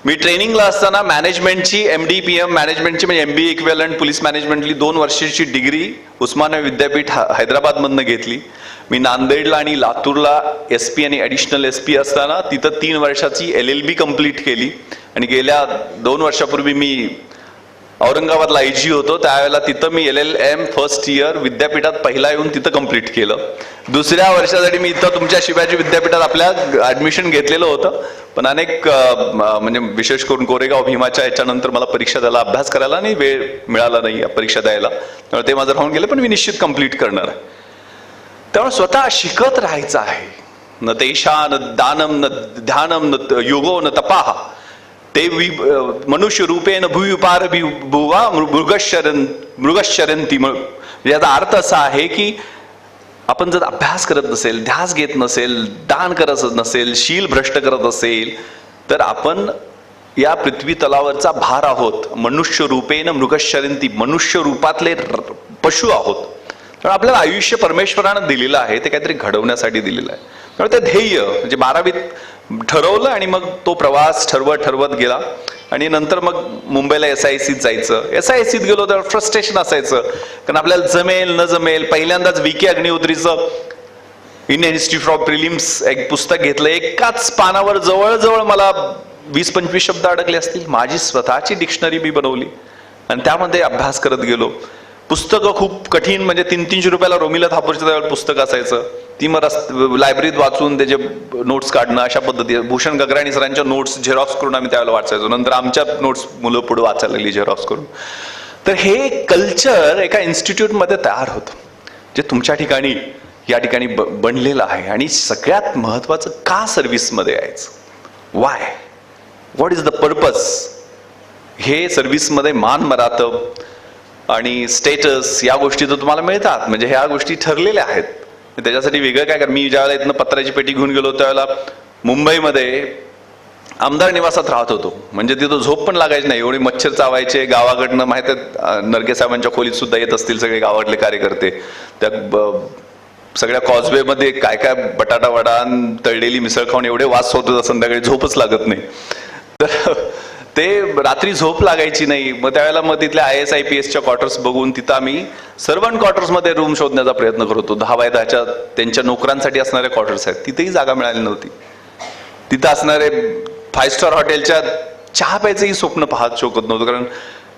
मी ट्रेनिंगला असताना मॅनेजमेंटची MD PM मॅनेजमेंटची म्हणजे MBA इक्विव्हॅलंट पोलीस मॅनेजमेंटली 2 वर्षाची डिग्री उस्मानिया विद्यापीठ हैदराबादमधनं घेतली. मी नांदेडला आणि लातूरला SP आणि ॲडिशनल SP असताना तिथं 3 वर्षाची LLB कम्प्लीट केली. आणि गेल्या 2 वर्षापूर्वी मी औरंगाबादला IG होतो, त्यावेळेला तिथं मी LLM फर्स्ट इयर विद्यापीठात पहिला येऊन तिथं कम्प्लीट केलं. 2ऱ्या वर्षासाठी मी इथं तुमच्या शिवाजी विद्यापीठात आपल्या ऍडमिशन घेतलेलं होतं, पण अनेक म्हणजे विशेष करून कोरेगाव भीमाच्या याच्यानंतर मला परीक्षा द्यायला, अभ्यास करायला नाही वेळ मिळाला नाही परीक्षा द्यायला, त्यामुळे ते माझं राहून गेलं. पण मी निश्चित कम्प्लीट करणार आहे. त्यामुळे स्वतः शिकत राहायचं आहे. न तेषा न दानम न ध्यानम न योगो न तपाहा ते मनुष्य रूपेन भूयुपार भुवा मृगशरंती. याचा अर्थ असा आहे की आपण जर अभ्यास करत नसेल, ध्यास घेत नसेल, दान करत नसेल, शील भ्रष्ट करत असेल, तर आपण या पृथ्वी तलावरचा भार आहोत. मनुष्य रूपेन मृगशरंती, मनुष्य रूपातले पशु आहोत. तर आपल्याला आयुष्य परमेश्वरानं दिलेलं आहे, ते काहीतरी घडवण्यासाठी दिलेलं आहे. त्यामुळे ते ध्येय म्हणजे 12वीत ठरवलं आणि मग तो प्रवास ठरवत गेला. आणि नंतर मग मुंबईला SISCत जायचं. SISCत गेलो तर फ्रस्ट्रेशन असायचं, कारण आपल्याला जमेल न जमेल. पहिल्यांदाच VK अग्निहोत्रीचं इंडियन इन्स्टिट्यूट ऑफ प्रिलिम्स एक पुस्तक घेतलं. एकाच पानावर जवळजवळ मला 20-25 शब्द अडकले असतील. माझी स्वतःची डिक्शनरी मी बनवली आणि त्यामध्ये अभ्यास करत गेलो. पुस्तकं खूप कठीण, म्हणजे 300-300 रुपयाला रोमिला थापूरचं त्यावेळेला पुस्तक असायचं. ती मग लायब्ररीत वाचून त्याचे नोट्स काढणं अशा पद्धती. भूषण गगराणी सरांच्या नोट्स झेरॉक्स करून आम्ही त्यावेळेला वाचायचो. नंतर आमच्या नोट्स मुलं पुढे वाचायला लागली झेरॉक्स करून. तर हे कल्चर एका इन्स्टिट्यूटमध्ये तयार होतं, जे तुमच्या ठिकाणी या ठिकाणी बनलेलं आहे. आणि सगळ्यात महत्वाचं, का सर्व्हिसमध्ये यायचं, Y, what is the purpose. हे सर्व्हिसमध्ये मान मरातब आणि स्टेटस या गोष्टी तर तुम्हाला मिळतात, म्हणजे ह्या गोष्टी ठरलेल्या आहेत. त्याच्यासाठी वेगळं काय कर. मी ज्यावेळेला इथनं पत्राची पेटी घेऊन गेलो त्यावेळेला मुंबईमध्ये आमदार निवासात राहत होतो. म्हणजे तिथं झोप पण लागायची नाही, एवढे मच्छर चावायचे. गावाकडनं माहिती आहे, नरगे साहेबांच्या खोलीत सुद्धा येत असतील सगळे गावातले कार्यकर्ते. त्या सगळ्या कॉजवेमध्ये काय काय बटाटा वडा, तळलेली मिसळ खाऊन एवढे वास होत होता, संध्याकाळी झोपच लागत नाही. तर ते रात्री झोप लागायची नाही. मग त्यावेळेला मग तिथल्या IAS IPSच्या क्वार्टर्स बघून तिथं आम्ही सर्वंट क्वार्टर्समध्ये रूम शोधण्याचा प्रयत्न करत होतो. 10x10च्या त्यांच्या नोकरांसाठी असणाऱ्या क्वार्टर्स आहेत, तिथेही जागा मिळाली नव्हती. तिथं असणारे 5 स्टार हॉटेलच्या चहा प्यायचंही स्वप्न पाहत शोकत नव्हतं, कारण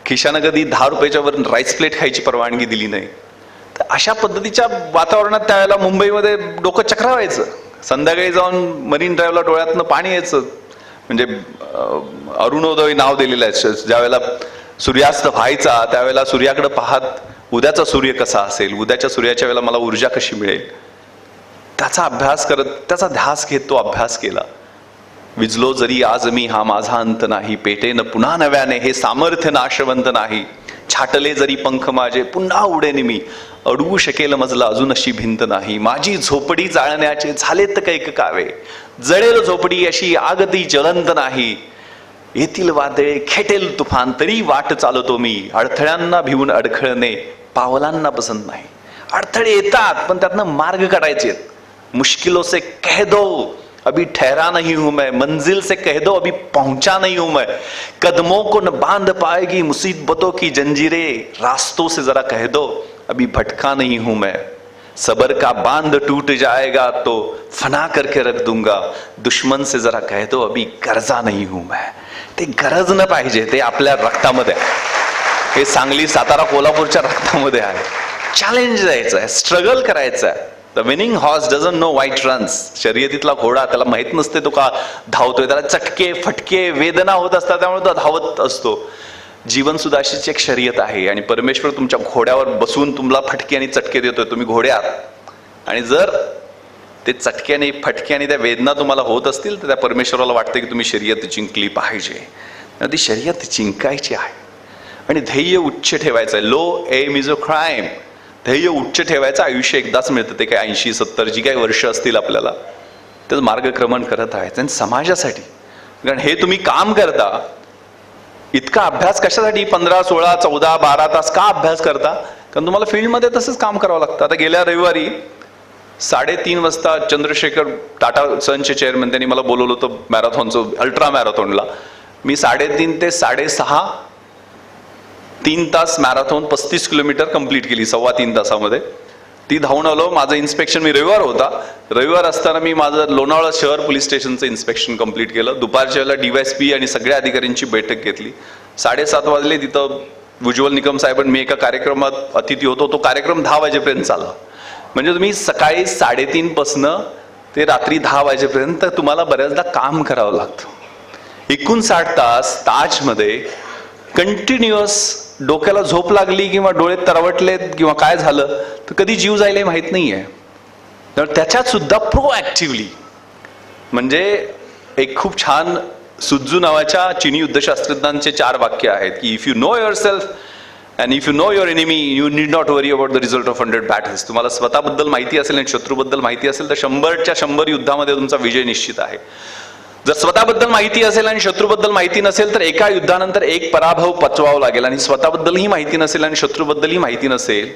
खिशानं कधी 10 रुपयाच्या वर राईस प्लेट खायची परवानगी दिली नाही. तर अशा पद्धतीच्या वातावरणात त्यावेळेला मुंबईमध्ये डोकं चक्रावायचं. संध्याकाळी जाऊन मरीन ड्राईव्हला डोळ्यातनं पाणी यायचं. म्हणजे अरुणोदय नाव दिलेलं आहे. ज्यावेळेला सूर्यास्त व्हायचा त्यावेळेला सूर्याकडे पाहत उद्याचा सूर्य कसा असेल, उद्याच्या सूर्याच्या वेळेला मला ऊर्जा कशी मिळेल, त्याचा अभ्यास करत, त्याचा ध्यास घेत तो अभ्यास केला. विजलो जरी आज मी हा माझा अंत नाही, पेटेन पुन्हा नव्याने हे सामर्थ्य नाशवंत नाही. छाटले जरी पंख माझे पुन्हा उडेन मी, अडवू शकेल मजला अजून अशी भिंत नाही. माझी झोपडी जाळण्याचे झालेत कैक कावे, जळेल झोपडी अशी आगती ज्वलंत नाही. येथील वादळे खेटेल तुफान तरी वाट चालतो मी, अडथळ्यांना भिवून अडखळणे पावलांना पसंत नाही. अडथळे येतात पण त्यातनं मार्ग काढायचे. मुश्किलों से कह दो अभी ठहरा नहीं हूं मैं, मंजिल से कह दो अभी पहुंचा नहीं हूं मैं. कदमों को न बांध पाएगी मुसीबतों की जंजीरें, रास्तों से जरा कह दो अभी भटका नहीं हूं मैं. सबर का बांध टूट जाएगा तो फना करके रख दूंगा, दुश्मन से जरा कह दो अभी गरजा नहीं हूं मैं. ते गरज न पाहिजे, ते आपल्या रक्तामध्ये आहे. हे सांगली, सातारा, कोल्हापूरच्या रक्तामध्ये आहे. चॅलेंज द्यायचं आहे, स्ट्रगल करायचं आहे. The winning horse doesn't know why it runs. शर्यतीतला घोडा, त्याला माहित नसते तो का धावतोय, त्याला चटके फटके वेदना होत असतात, त्यामुळे तो धावत असतो. जीवन सुद्धा अशीच एक शर्यत आहे आणि परमेश्वर तुमच्या घोड्यावर बसून तुम्हाला फटके आणि चटके देतोय. तुम्ही घोड्यात, आणि जर ते चटके आणि फटके आणि त्या वेदना तुम्हाला होत असतील तर त्या परमेश्वराला वाटतं की तुम्ही शर्यत जिंकली पाहिजे. ती शर्यत जिंकायची आहे आणि ध्येय उच्च ठेवायचं आहे. Low aim is a crime. ध्येय उच्च ठेवायचं. आयुष्य एकदाच मिळतं, ते काय 80-70 जी काही वर्ष असतील आपल्याला, त्याचं मार्गक्रमण करत राहायचं. आणि समाजासाठी, कारण हे तुम्ही काम करता, इतका अभ्यास कशासाठी 15, 16, 14, 12 तास का अभ्यास करता? कारण तुम्हाला फील्डमध्ये तसंच काम करावं लागतं. आता गेल्या रविवारी 3:30 वाजता चंद्रशेखर टाटा सनचे चेअरमन, त्यांनी मला बोलवलं होतं मॅरेथॉनचं, अल्ट्रा मॅरेथॉनला. मी 3:30 ते 6:30 3 तास मॅरेथॉन 35 किलोमीटर कंप्लीट केली 3.25 तासामध्ये. ती धावून आलो. माझं इन्स्पेक्शन, मी रविवार होता, रविवार असताना मी माझं लोणावळा शहर पोलीस स्टेशनचं इन्स्पेक्शन कंप्लीट केलं. दुपारच्या वेळेला DYSP आणि सगळ्या अधिकाऱ्यांची बैठक घेतली. 7:30 वाजले. तिथं उज्ज्वल निकम साहेब, मी एका कार्यक्रमात अतिथी होतो. तो कार्यक्रम 10 वाजेपर्यंत चालला. म्हणजे तुम्ही सकाळी 3:30 पासनं ते रात्री 10 वाजेपर्यंत तुम्हाला बऱ्याचदा काम करावं लागतं. 59 तास ताजमध्ये कंटिन्युअस, डोक्याला झोप लागली किंवा डोळे तरवटलेत किंवा काय झालं तर कधी जीव जायला माहित नाहीये. त्याच्यात सुद्धा प्रोऍक्टिव्हली, म्हणजे एक खूप छान सुत्झू नावाच्या चीनी युद्धशास्त्रज्ञांचे 4 वाक्य आहेत की if you know your self and if you know your enemy you need not worry about the result of 100 battles. तुम्हाला स्वतःबद्दल माहिती असेल आणि शत्रूबद्दल माहिती असेल तर 100च्या 100 युद्धामध्ये तुमचा विजय निश्चित आहे. जर स्वतःबद्दल माहिती असेल आणि शत्रूबद्दल माहिती नसेल तर एका युद्धानंतर एक पराभव पचवावा लागेल. आणि स्वतःबद्दलही माहिती नसेल आणि शत्रूबद्दलही माहिती नसेल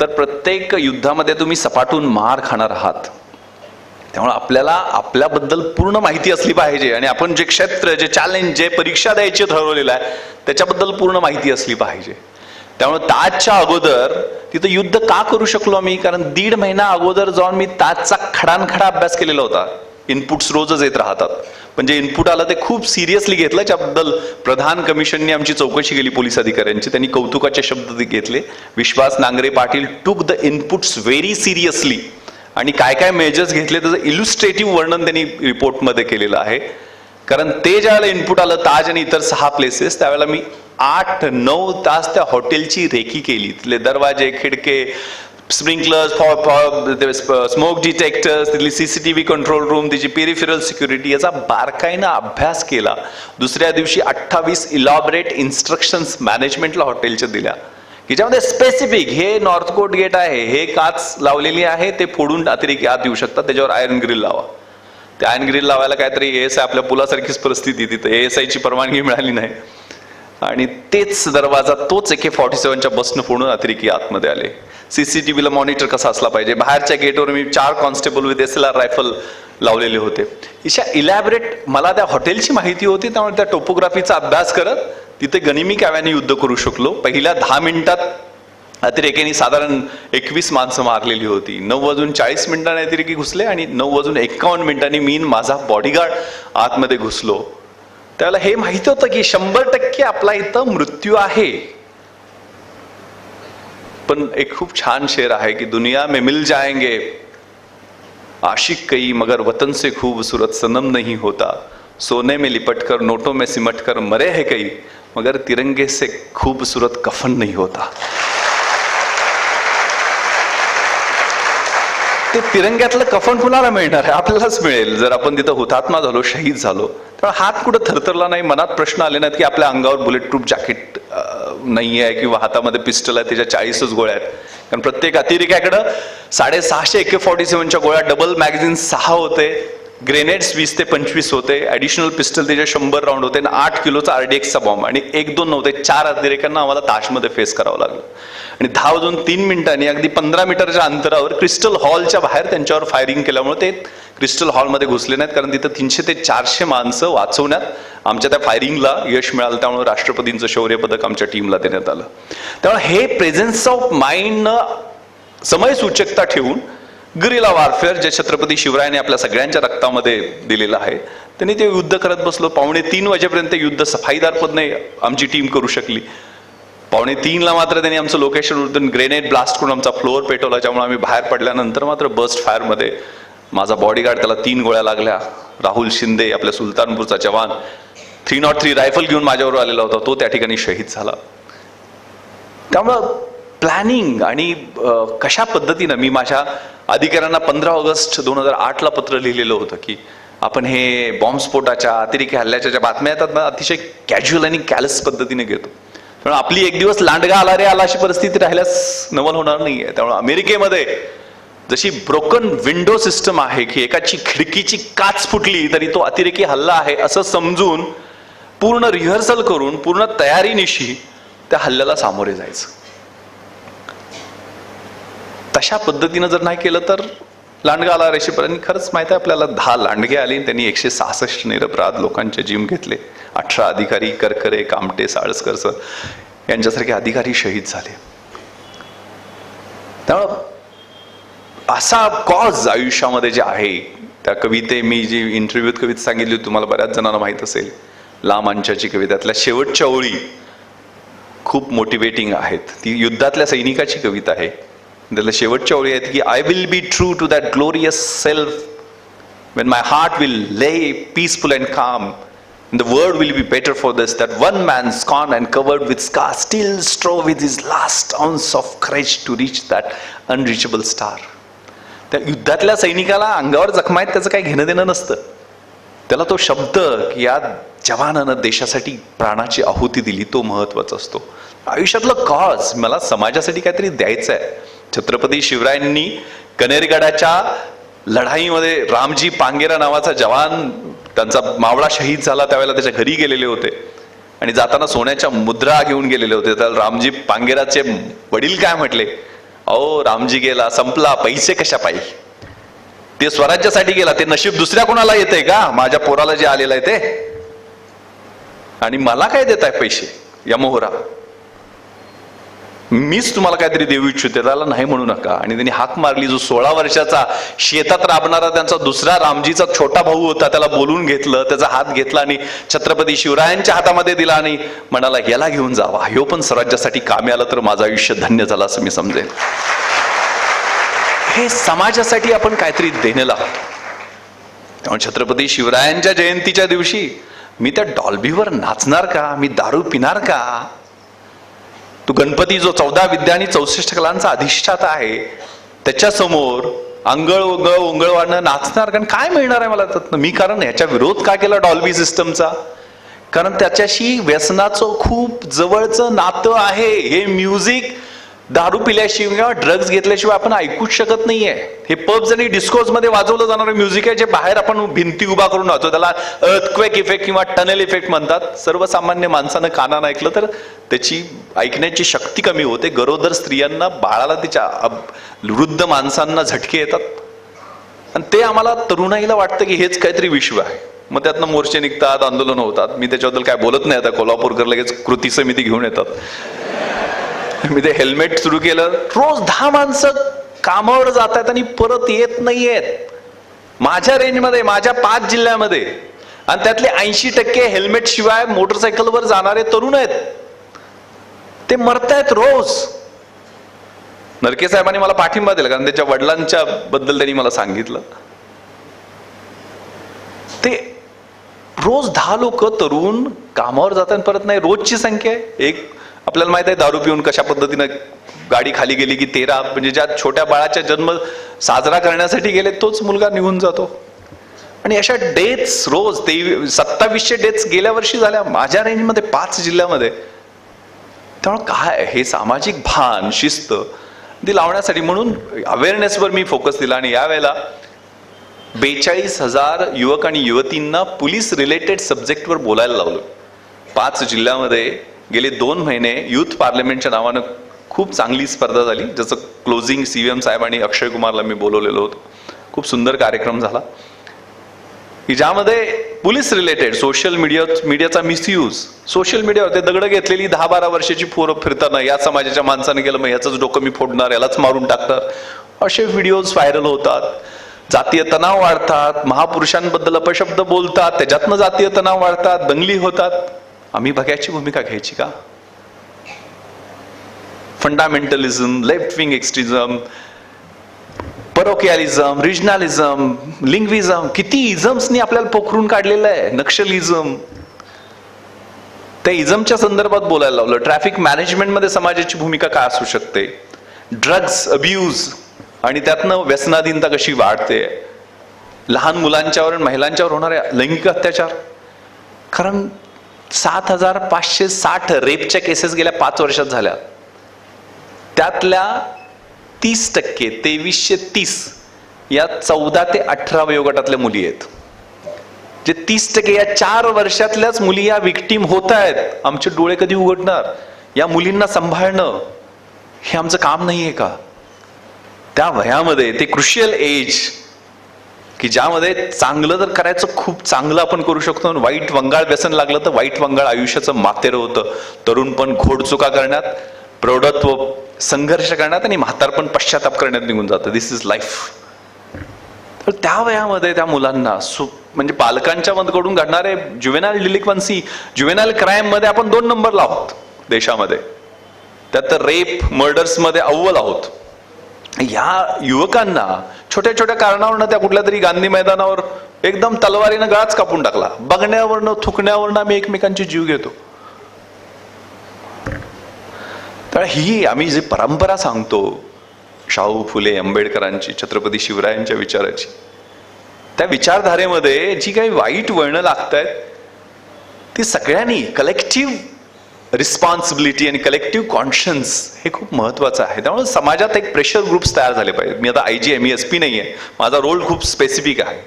तर प्रत्येक युद्धामध्ये तुम्ही सपाटून मार खाणार आहात. त्यामुळे आपल्याला आपल्याबद्दल पूर्ण माहिती असली पाहिजे आणि आपण जे क्षेत्र, जे चॅलेंज, जे परीक्षा द्यायची ठरवलेलं आहे त्याच्याबद्दल पूर्ण माहिती असली पाहिजे. त्यामुळे ताजच्या अगोदर तिथं युद्ध का करू शकलो मी? कारण 1.5 महिना अगोदर जाऊन मी ताजचा खडानखडा अभ्यास केलेला होता. इनपुट्स रोजच येत राहतात, पण जे इनपुट आलं ते खूप सिरियसली घेतलं. त्याबद्दल प्रधान कमिशनने आमची चौकशी केली पोलीस अधिकाऱ्यांची, त्यांनी कौतुकाचे शब्द घेतले. विश्वास Nangare Patil took the inputs very seriously आणि काय काय मेजर्स घेतले त्याचं इल्युस्ट्रेटिव्ह वर्णन त्यांनी रिपोर्टमध्ये केलेलं आहे. कारण ते ज्यावेळेला इनपुट आलं ताज आणि इतर 6 प्लेसेस, त्यावेळेला मी 8-9 तास त्या हॉटेलची रेकी केली. तिथले दरवाजे, खिडके, स्प्रिंकलर्स, स्मोक डिटेक्टर्स, तिथली CCTV कंट्रोल रूम, तिची पेरिफेरल सिक्युरिटी, याचा बारकाईनं अभ्यास केला. दुसऱ्या दिवशी 28 इलॉबरेट इन्स्ट्रक्शन्स मॅनेजमेंटला हॉटेलच्या दिल्या की ज्यामध्ये स्पेसिफिक, हे नॉर्थ कोट गेट आहे, हे काच लावलेली आहे, ते फोडून अतिरेकी आत येऊ शकतात, त्याच्यावर आयर्न ग्रिल लावा. ते आयर्न ग्रिल लावायला काहीतरी ASI, आपल्या पुलासारखीच परिस्थिती, तिथं ASIची परवानगी मिळाली नाही आणि तेच दरवाजा, तोच AK-47च्या बसनं फोडून अतिरेकी आतमध्ये आले. CCTVला मॉनिटर कसा असला पाहिजे, बाहेरच्या गेटवर मी 4 कॉन्स्टेबल विथ SLR रायफल लावलेले होते. अशा इलॅबरेट मला त्या हॉटेलची माहिती होती, त्यामुळे त्या टोपोग्राफीचा अभ्यास करत तिथे गनिमी काव्याने युद्ध करू शकलो. पहिल्या 10 मिनिटात अतिरेक्यांनी साधारण 21 माणसं मारलेली होती. 9:40 अतिरेकी घुसले आणि 9:51 मी माझा बॉडीगार्ड आतमध्ये घुसलो. त्याला हे माहिती होतं की 100% आपला इथं मृत्यू आहे. पण एक खूप छान शेर आहे की दुनिया में मिल जाएंगे आशिक कई मगर वतन से खूबसूरत सनम नहीं होता. सोने में लिपट कर नोटों में सिमट कर मरे है कई मगर तिरंगे से खूबसूरत कफन नहीं होता. ते तिरंग्यातलं कफन कुणाला मिळणार आहे? आपल्यालाच मिळेल जर आपण तिथं हुतात्मा झालो, शहीद झालो. त्यामुळे हात कुठं थरथरला नाही, मनात प्रश्न आले नाहीत की आपल्या अंगावर बुलेट प्रूफ जॅकेट नाही आहे किंवा हातामध्ये पिस्टल आहे, त्याच्या 40च गोळ्या आहेत. कारण प्रत्येक अतिरेक्याकडं 650 AK-47च्या गोळ्या, डबल मॅगझिन 6 होते, ग्रेनेड्स 20 ते 25 होते, ऍडिशनल पिस्टल त्याचे 100 राऊंड होते आणि 8 किलोचा RDXचा बॉम्ब आणि 1-2 नव्हते, 4 अतिरेक्यांना आम्हाला ताजमध्ये फेस करावं लागलं. आणि 10:03 अगदी 15 मीटरच्या अंतरावर क्रिस्टल हॉलच्या बाहेर त्यांच्यावर फायरिंग केल्यामुळे ते क्रिस्टल हॉलमध्ये घुसले नाहीत. कारण तिथं 300 ते 400 माणसं वाचवण्यात आमच्या त्या फायरिंगला यश मिळालं. त्यामुळे राष्ट्रपतींचं शौर्य पदक आमच्या टीमला देण्यात आलं. त्यामुळे हे प्रेझेन्स ऑफ माइंडनं समयसूचकता ठेवून गरिला वारफेअर जे छत्रपती शिवरायांनी आपल्या सगळ्यांच्या रक्तामध्ये दिलेलं आहे, त्यांनी ते युद्ध करत बसलो. 2:45 वाजेपर्यंत युद्ध सफाईदारपणे आमची टीम करू शकली. 2:45ला मात्र त्यांनी आमचं लोकेशन ग्रेनेड ब्लास्ट करून आमचा फ्लोअर पेटवला, ज्यामुळे आम्ही बाहेर पडल्यानंतर मात्र बस्ट फायरमध्ये माझा बॉडीगार्ड, त्याला 3 गोळ्या लागल्या. राहुल शिंदे आपल्या सुलतानपूरचा जवान 303 रायफल घेऊन माझ्यावर आलेला होता, तो त्या ठिकाणी शहीद झाला. त्यामुळं प्लॅनिंग आणि कशा पद्धतीनं मी माझ्या अधिकाऱ्यांना 15 ऑगस्ट 2008ला पत्र लिहिलेलं होतं की आपण हे बॉम्बस्फोटाच्या अतिरेकी हल्ल्याच्या ज्या बातम्या येतात ना, अतिशय कॅज्युअल आणि कॅलस पद्धतीने घेतो. पण आपली एक दिवस लांडगा आला रे आला अशी परिस्थिती राहिल्यास नवल होणार नाहीये. त्यामुळे अमेरिकेमध्ये जशी ब्रोकन विंडो सिस्टम आहे की एकाची खिडकीची काच फुटली तरी तो अतिरेकी हल्ला आहे असं समजून पूर्ण रिहर्सल करून पूर्ण तयारीनिशी त्या हल्ल्याला सामोरे जायचं. तशा पद्धतीनं जर नाही केलं तर लांडगा आला रेषेपर्यंत. खरंच माहिती आहे आपल्याला 10 लांडगे आले, त्यांनी 166 निरपराध लोकांचे जीव घेतले. 18 अधिकारी, करकरे, कामटे, साळसकर सर यांच्यासारखे अधिकारी शहीद झाले. त्यामुळं असा कॉज आयुष्यामध्ये जे आहे, त्या कविते मी जी इंटरव्ह्यूत कविता सांगितली होती, तुम्हाला बऱ्याच जणांना माहित असेल, ला मांचाची कवितातल्या शेवटच्या ओळी खूप मोटिवेटिंग आहेत. ती युद्धातल्या सैनिकाची कविता आहे. त्यातल्या शेवटच्या ओळी आहेत की I will be true to that glorious self when my heart will lay peaceful and calm, and the world will be better for this, that one man scorned and covered with scars still strove with his last ounce of courage to reach that unreachable star. त्या युद्धातल्या सैनिकाला अंगावर जखमा आहेत त्याचं काही घेणं देणं नसतं. त्याला तो शब्द की या जवानानं देशासाठी प्राणाची आहुती दिली तो महत्वाचा असतो. आयुष्यातलं कॉज, मला समाजासाठी काहीतरी द्यायचं आहे. छत्रपती शिवरायांनी कनेरगडाच्या लढाईमध्ये रामजी पांगेरा नावाचा जवान, त्यांचा मावळा शहीद झाला, त्यावेळेला त्याच्या घरी गेलेले होते आणि जाताना सोन्याच्या मुद्रा घेऊन गेलेले होते. तर रामजी पांगेराचे वडील काय म्हटले, अहो रामजी गेला, संपला, पैसे कशा पाहिजे, ते स्वराज्यासाठी गेला, ते नशीब दुसऱ्या कोणाला येतंय का, माझ्या पोराला जे आलेलं आहे ते, आणि मला काय देत आहे पैसे या मोहरा, मीच तुम्हाला काहीतरी देऊ इच्छिते, त्याला नाही म्हणू नका. आणि त्यांनी हाक मारली. जो 16 वर्षाचा शेतात राबणारा त्यांचा दुसरा रामजीचा छोटा भाऊ होता, त्याला बोलून घेतलं, त्याचा हात घेतला आणि छत्रपती शिवरायांच्या हातामध्ये दिला आणि म्हणाला याला घेऊन जावा, ह्यो पण स्वराज्यासाठी कामी आलं तर माझं आयुष्य धन्य झालं असं मी समजेन. हे समाजासाठी आपण काहीतरी देणं लागतो. त्यामुळे छत्रपती शिवरायांच्या जयंतीच्या दिवशी मी त्या डॉल्बीवर नाचणार का, मी दारू पिणार का, तो गणपती जो 14 विद्या आणि 64 कलांचा अधिष्ठाता आहे त्याच्या समोर अंगळ ओंगळवाडनं नाचणार, कारण काय मिळणार आहे मला त्यातनं. मी कारण ह्याचा विरोध का केला डॉल्बी सिस्टमचा, कारण त्याच्याशी व्यसनाचं खूप जवळचं नातं आहे. हे म्युझिक दारू पिल्याशिवाय किंवा ड्रग्ज घेतल्याशिवाय आपण ऐकूच शकत नाहीये. हे पब्स आणि डिस्कोज मध्ये वाजवलं जाणारं म्युझिक आहे, जे बाहेर आपण भिंती उभा करून वाजवतो, त्याला अर्थक्वेक इफेक्ट किंवा टनल इफेक्ट म्हणतात. सर्वसामान्य माणसानं कानानं ऐकलं तर त्याची ऐकण्याची शक्ती कमी होते. गरोदर स्त्रियांना, बाळाला, तिच्या वृद्ध माणसांना झटके येतात. आणि ते आम्हाला तरुणाईला वाटतं की हेच काहीतरी विश्व आहे. मग त्यातनं मोर्चे निघतात, आंदोलन होतात. मी त्याच्याबद्दल काय बोलत नाही. आता कोल्हापूरकर लगेच कृती समिती घेऊन येतात. मी ते हेल्मेट सुरू केलं. रोज 10 माणसं कामावर जात आहेत आणि परत येत नाहीयेत माझ्या रेंजमध्ये, माझ्या 5 जिल्ह्यामध्ये. आणि त्यातले 80% हेल्मेट शिवाय मोटरसायकलवर जाणारे तरुण आहेत. ते मरतायत रोज. नरके साहेबांनी मला पाठिंबा दिला, कारण त्याच्या वडिलांच्या बद्दल त्यांनी मला सांगितलं. ते रोज 10 लोक तरुण कामावर जातात परत नाही. रोजची संख्या आहे. एक आपल्याला माहित आहे दारू पिऊन कशा पद्धतीनं गाडी खाली गेली की 13, म्हणजे ज्या छोट्या बाळाचा जन्म साजरा करण्यासाठी गेले तोच मुलगा निघून जातो. आणि अशा डेथ्स रोज 2700 डेथ्स गेल्या वर्षी झाल्या माझ्या रेंजमध्ये 5 जिल्ह्यामध्ये. त्यामुळे काय हे सामाजिक भान, शिस्त ती लावण्यासाठी म्हणून अवेअरनेसवर मी फोकस दिला. आणि यावेळेला 42,000 युवक आणि युवतींना पोलीस रिलेटेड सब्जेक्टवर बोलायला लावलं. 5 जिल्ह्यामध्ये गेले 2 महिने युथ पार्लमेंटच्या नावानं खूप चांगली स्पर्धा झाली, ज्याचं क्लोजिंग CVM साहेब आणि अक्षय कुमारला मी बोलवलेलं होतं. खूप सुंदर कार्यक्रम झाला की ज्यामध्ये पोलीस रिलेटेड सोशल मीडियाचा मिसयूज. सोशल मीडियावर ते दगड घेतलेली 10-12 वर्षाची पोरं फिरताना या समाजाच्या माणसाने केलं मग ह्याचंच डोकं मी फोडणार, यालाच मारून टाकणार, असे व्हिडिओज व्हायरल होतात. जातीय तणाव वाढतात, महापुरुषांबद्दल अपशब्द बोलतात, त्याच्यातनं जातीय तणाव वाढतात, दंगली होतात. आम्ही बघायची भूमिका घ्यायची का? फंडामेंटलिझम, लेफ्ट विंग एक्स्ट्रीमिझम, परोकियालिझम, रिजनलिझम, लिंग्विझम, किती इझम्सनी आपल्याला पोखरून काढलेलं आहे. नक्षलिझम, त्या इझमच्या संदर्भात बोलायला लावलं. ट्रॅफिक मॅनेजमेंटमध्ये समाजाची भूमिका काय असू शकते? ड्रग्ज अब्यूज आणि त्यातनं व्यसनाधीनता कशी वाढते? लहान मुलांच्यावर आणि महिलांच्यावर होणारे लैंगिक अत्याचार. कारण 7,560 रेपच्या केसेस गेल्या 5 वर्षात झाल्या. त्यातल्या 30% 2330 या 14 ते 18 वयोगटातल्या मुली आहेत. जे 30% या 4 वर्षातल्याच मुली या विक्टीम होत आहेत. आमचे डोळे कधी उघडणार? या मुलींना सांभाळणं हे आमचं काम नाहीये का? त्या वयामध्ये ते क्रुशियल एज की ज्यामध्ये चांगलं जर करायचं खूप चांगलं आपण करू शकतो, वाईट वंगाळ व्यसन लागलं तर वाईट वंगाळ आयुष्याचं मातेरं होतं. तरुणपण घोडचुका करण्यात, प्रौढत्व संघर्ष करण्यात आणि म्हातारपण पश्चाताप करण्यात निघून जातं. दिस इज लाईफ. तर त्या वयामध्ये त्या मुलांना म्हणजे पालकांच्या मदकडून घडणारे ज्युवेनाइल डिलिक्वन्सी, ज्युवेनाइल क्राईम मध्ये आपण 2 नंबरला आहोत देशामध्ये. त्यात तर रेप मर्डर्स मध्ये अव्वल आहोत. या युवकांना छोट्या छोट्या कारणावरनं त्या कुठल्या तरी गांधी मैदानावर एकदम तलवारीनं गळाच कापून टाकला. बघण्यावरनं थुकण्यावरनं आम्ही एकमेकांचे जीव घेतो. तर ही आम्ही जी परंपरा सांगतो शाहू फुले आंबेडकरांची, छत्रपती शिवरायांच्या विचाराची, त्या विचारधारेमध्ये जी काही वाईट वळणं लागतायत ती सगळ्यांनी कलेक्टिव्ह रिस्पॉन्सिबिलिटी आणि कलेक्टिव्ह कॉन्शियन्स हे खूप महत्वाचं आहे. त्यामुळे समाजात एक प्रेशर ग्रुप्स तयार झाले पाहिजेत. मी आता IGM, मी SP नाही आहे. माझा रोल खूप स्पेसिफिक आहे.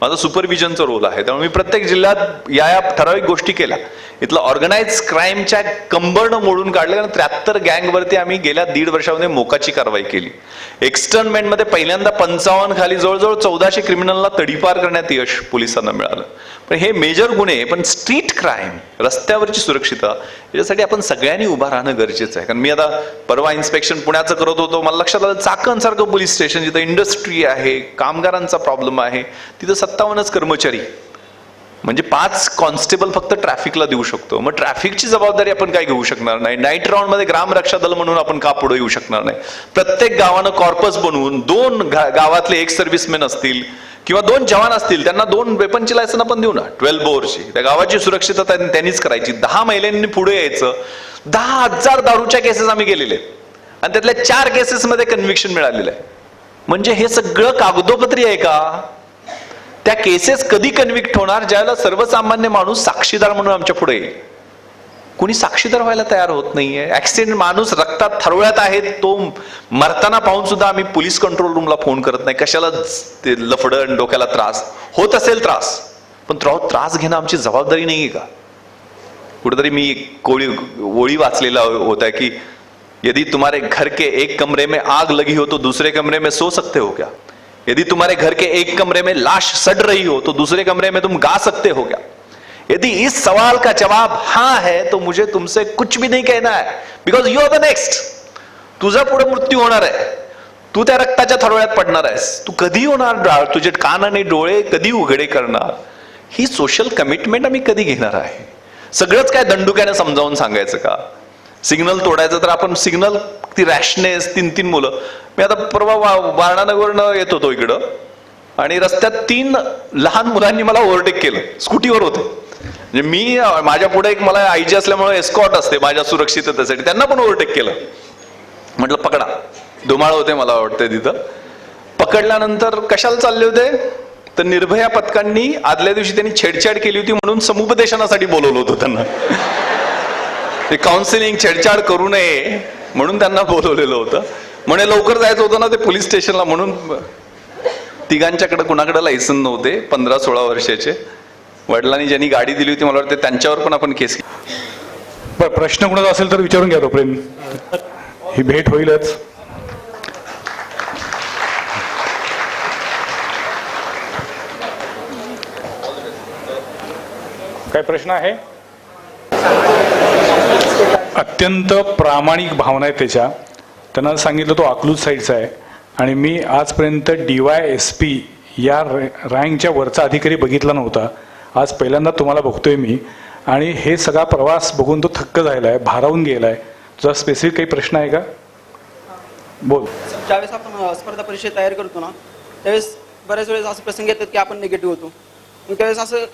माझा सुपरविजनचा रोल आहे. त्यामुळे मी प्रत्येक जिल्ह्यात या ठराविक गोष्टी केल्या. इथलं ऑर्गनाइज क्राईमच्या कंबरनं मोडून काढलं. कारण 73 गँगवरती आम्ही गेल्या 1.5 वर्षामध्ये मोकाची कारवाई केली. एक्सटर्नमेंटमध्ये पहिल्यांदा 55 खाली जवळजवळ 1400 क्रिमिनलला तडीपार करण्यात यश पोलिसांना मिळालं. पण हे मेजर गुन्हे, पण स्ट्रीट क्राईम, रस्त्यावरची सुरक्षितता, याच्यासाठी आपण सगळ्यांनी उभा राहणं गरजेचं आहे. कारण मी आता परवा इन्स्पेक्शन पुण्याचं करत होतो, मला लक्षात आलं चाकणसारखं पोलीस स्टेशन जिथं इंडस्ट्री आहे, कामगारांचा प्रॉब्लेम आहे, तिथं 57च कर्मचारी, म्हणजे 5 कॉन्स्टेबल फक्त ट्रॅफिकला देऊ शकतो. मग ट्रॅफिकची जबाबदारी आपण काय घेऊ शकणार नाही? नाईट राऊंड मध्ये ग्राम रक्षा दल म्हणून आपण का पुढे येऊ शकणार नाही? प्रत्येक गावानं कॉर्पस बनवून 2 गावातले 1 सर्व्हिसमॅन असतील किंवा 2 जवान असतील, त्यांना 2 वेपनची लायसन आपण देऊ ना, 12 बोरची. त्या गावाची सुरक्षितता त्यांनीच करायची. 10 महिलांनी पुढे यायचं. 10,000 दारूच्या केसेस आम्ही केलेले आणि त्यातल्या 4 केसेसमध्ये कन्व्हिक्शन मिळालेलं आहे. म्हणजे हे सगळं कागदोपत्री आहे का? त्या केसेस कधी कन्व्हिक्ट होणार? ज्यावेळेला सर्वसामान्य माणूस साक्षीदार म्हणून आमच्या पुढे येईल. कोणी साक्षीदार व्हायला तयार होत नाहीये. ऍक्सिडेंट, माणूस रक्तात थरवळ्यात आहे, तो मरताना पाहून सुद्धा आम्ही पोलीस कंट्रोल रूमला फोन करत नाही. कशाला ते लफडं, डोक्याला त्रास होत असेल त्रास, पण त्रास घेणं आमची जबाबदारी नाहीये का? कुठेतरी मी ओळी वाचलेला होता की यदि तुम्हारे घर के एक कमरे में आग लगी हो तो दूसरे कमरे में सो सकते हो क्या? यदि तुम्हारे घर के एक कमरे में लाश सड़ रही हो तो दूसरे कमरे में तुम गा सकते हो क्या? यदि इस सवाल का जवाब हाँ है तो मुझे तुमसे कुछ भी नहीं कहना है, because you are the next. तुझा पुढे मृत्यू होणार आहे. तू त्या रक्ताच्या थरोळ्यात पडणार आहेस. तू कधी होणार? तुझे कान आणि डोळे कधी उघडे करणार? ही सोशल कमिटमेंट आम्ही कधी घेणार आहे? सगळंच काय दंडुक्याने समजावून सांगायचं का? सिग्नल तोडायचं तर आपण सिग्नल, ती रॅशनेस, 3 मुलं. मी आता परवा वारणानगरनं येत होतो इकडं आणि रस्त्यात 3 लहान मुलांनी मला ओव्हरटेक केलं. स्कूटीवर होते. म्हणजे मी, माझ्या पुढे एक, मला IG असल्यामुळे एस्कॉर्ट असते माझ्या सुरक्षिततेसाठी, त्यांना पण ओव्हरटेक केलं. म्हटलं पकडा. धुमाळ होते मला वाटतं तिथं. पकडल्यानंतर कशाला चालले होते? तर निर्भया पथकांनी आदल्या दिवशी त्यांनी छेडछाड केली होती म्हणून समुपदेशनासाठी बोलवलं होतं त्यांना. ते काउन्सिलिंग, छेडछाड करू नये म्हणून त्यांना बोलवलेलं होतं. म्हणे लवकर जायचं होतं ना ते पोलीस स्टेशनला, म्हणून. तिघांच्याकडे कुणाकडे लायसन नव्हते, 15-16 वर्षाचे. वडिलांनी ज्यांनी गाडी दिली होती मला वाटतं त्यांच्यावर पण आपण केस. प्रश्न कोणाचा असेल तर विचारून घ्या तोपर्यंत. ही भेट होईलच. काय प्रश्न आहे? अत्यंत प्रामाणिक भावना आहे त्याच्या. त्यांना सांगितलं तो अकलूज साईडचा आहे आणि मी आजपर्यंत DYSP या रँकच्या वरचा अधिकारी बघितला नव्हता. आज पहिल्यांदा तुम्हाला बघतोय मी आणि हे सगळा प्रवास बघून तो थक्क झालेला आहे, भारावून गेलाय. तुझा स्पेसिफिक काही प्रश्न आहे का? बोल. ज्यावेळेस आपण स्पर्धा परीक्षा तयार करतो ना, त्यावेळेस बऱ्याच वेळेस असं प्रसंग येतात की आपण निगेटिव्ह होतो. मग त्यावेळेस असं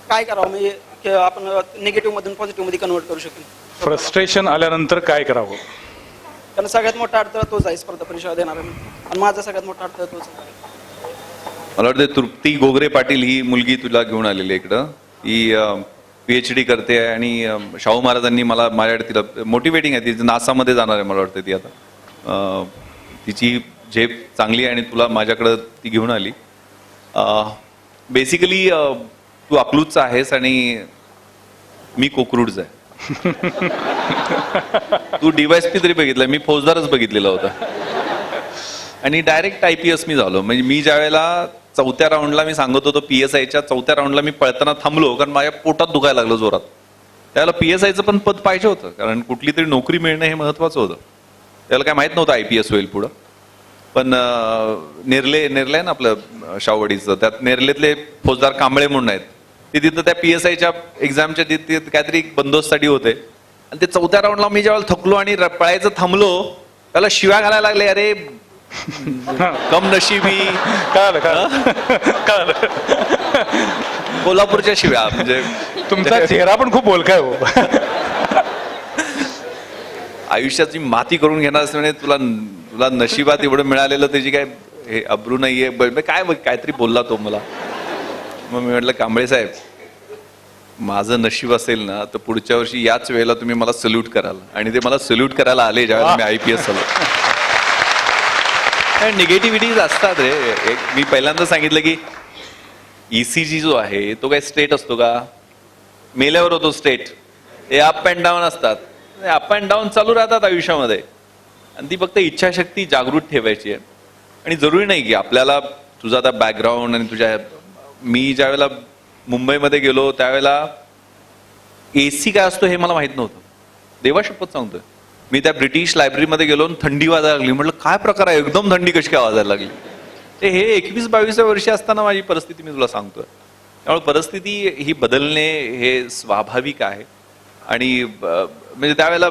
काय करावं म्हणजे की आपण निगेटिव्ह मधून पॉझिटिव्ह मध्ये कन्वर्ट करू शकेल? फ्रस्ट्रेशन आल्यानंतर काय करावं? कारण सगळ्यात मोठा अडथळा तोच आहे स्पर्धा परीक्षा देणार आणि माझा सगळ्यात मोठा अडथळा तोच आहे. मला वाटतं तृप्ती गोगरे पाटील ही मुलगी तुला घेऊन आलेली आहे इकडं. ही PhD करते आहे आणि शाहू महाराजांनी मला माझ्याकडे तिला मोटिवेटिंग आहे. ती नासामध्ये जाणार आहे मला वाटतं ती आता. तिची झेप चांगली आहे आणि तुला माझ्याकडं ती घेऊन आली. बेसिकली तू अकलूजचा आहेस आणि मी कोकरूडचा आहे. तू DYSP तरी बघितलं, मी फौजदारच बघितलेला होता आणि डायरेक्ट IPS मी झालो. म्हणजे मी ज्या वेळेला 4थ्या राऊंडला मी सांगत होतो PSIच्या 4थ्या राऊंडला मी पळताना थांबलो कारण माझ्या पोटात दुखायला लागलं जोरात. त्यावेळेला PSIचं पण पद पाहिजे होतं कारण कुठली तरी नोकरी मिळणं हे महत्वाचं होतं. त्याला काय माहित नव्हतं IPS होईल पुढं. पण नेरले आहे ना आपलं शाहूवाडीचं, त्यात नेरलेतले फौजदार कांबळे म्हणून आहेत. ते तिथं त्या PSIच्या एक्झामच्या तिथे काहीतरी बंदोबस्तासाठी होते आणि ते 4थ्या राऊंडला मी ज्यावेळेला थकलो आणि पळायचं थांबलो त्याला शिव्या घालायला लागले. अरे कम नशिबी, कळलं. कोल्हापूरच्या शिव्या. म्हणजे तुमचा चेहरा पण खूप बोलकाय हो. आयुष्याची माती करून घेणार असं म्हणजे तुला नशिबात एवढं मिळालेलं त्याची काय हे अब्रू नाहीये. काहीतरी बोलला तो मला. मग मी म्हटलं कांबळे साहेब, माझं नशीब असेल ना तर पुढच्या वर्षी याच वेळेला तुम्ही मला सल्यूट कराल. आणि ते मला सल्यूट करायला आले ज्यावेळेला मी IPS झालो. निगेटिव्हिटीज असतात रे. मी पहिल्यांदा सांगितलं की ECG जो आहे तो काय स्ट्रेट असतो का? मेल्यावर होतो स्ट्रेट. हे अप अँड डाऊन असतात. अप अँड डाऊन चालू राहतात आयुष्यामध्ये आणि ती फक्त इच्छाशक्ती जागृत ठेवायची आहे. आणि जरुरी नाही की आपल्याला तुझा आता बॅकग्राऊंड आणि तुझ्या, मी ज्या वेळेला मुंबईमध्ये गेलो त्यावेळेला AC काय असतो हे मला माहित नव्हतं. देवा शपथ सांगतोय. मी त्या ब्रिटिश लायब्ररीमध्ये गेलो आणि थंडी वाजायला लागली. म्हटलं काय प्रकार आहे, एकदम थंडी कशी काय वाजायला लागली. ते हे 21-22 वर्षी असताना माझी परिस्थिती मी तुला सांगतोय. त्यामुळे परिस्थिती ही बदलणे हे स्वाभाविक आहे. आणि म्हणजे त्यावेळेला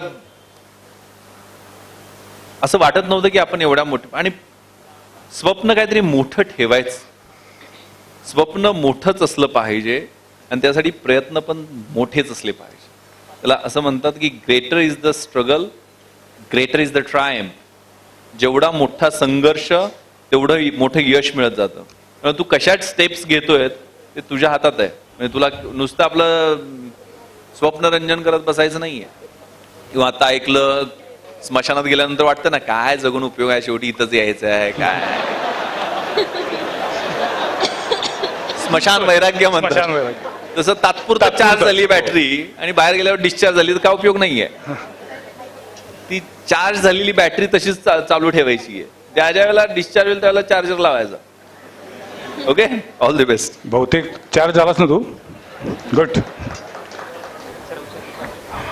असं वाटत नव्हतं की आपण एवढ्या मोठं, आणि स्वप्न काहीतरी मोठं ठेवायचं. स्वप्न मोठंच असलं पाहिजे आणि त्यासाठी प्रयत्न पण मोठेच असले पाहिजे. त्याला असं म्हणतात की greater is the struggle, greater is the Triumph. जेवढा मोठा संघर्ष तेवढं मोठं यश मिळत जातं. तू कशा स्टेप्स घेतोय ते तुझ्या हातात आहे. म्हणजे तुला नुसतं आपलं स्वप्नरंजन करत बसायचं नाहीये. किंवा आता ऐकलं स्मशानात गेल्यानंतर वाटतं ना काय जगून उपयोग आहे, शेवटी इथंच यायचं आहे काय. स्मशान वैराग्य म्हणतात. जसं तात्पुरतं चार्ज झाली बॅटरी आणि बाहेर गेल्यावर डिस्चार्ज झाली तर काय उपयोग नाहीये. ती चार्ज झालेली बॅटरी तशीच चालू ठेवायची आहे. ज्या ज्या वेळेला डिस्चार्ज होईल त्यावेळेला चार्जर लावायचा. Okay, all the best. बहुतेक चार्ज झालास ना तू? गुड.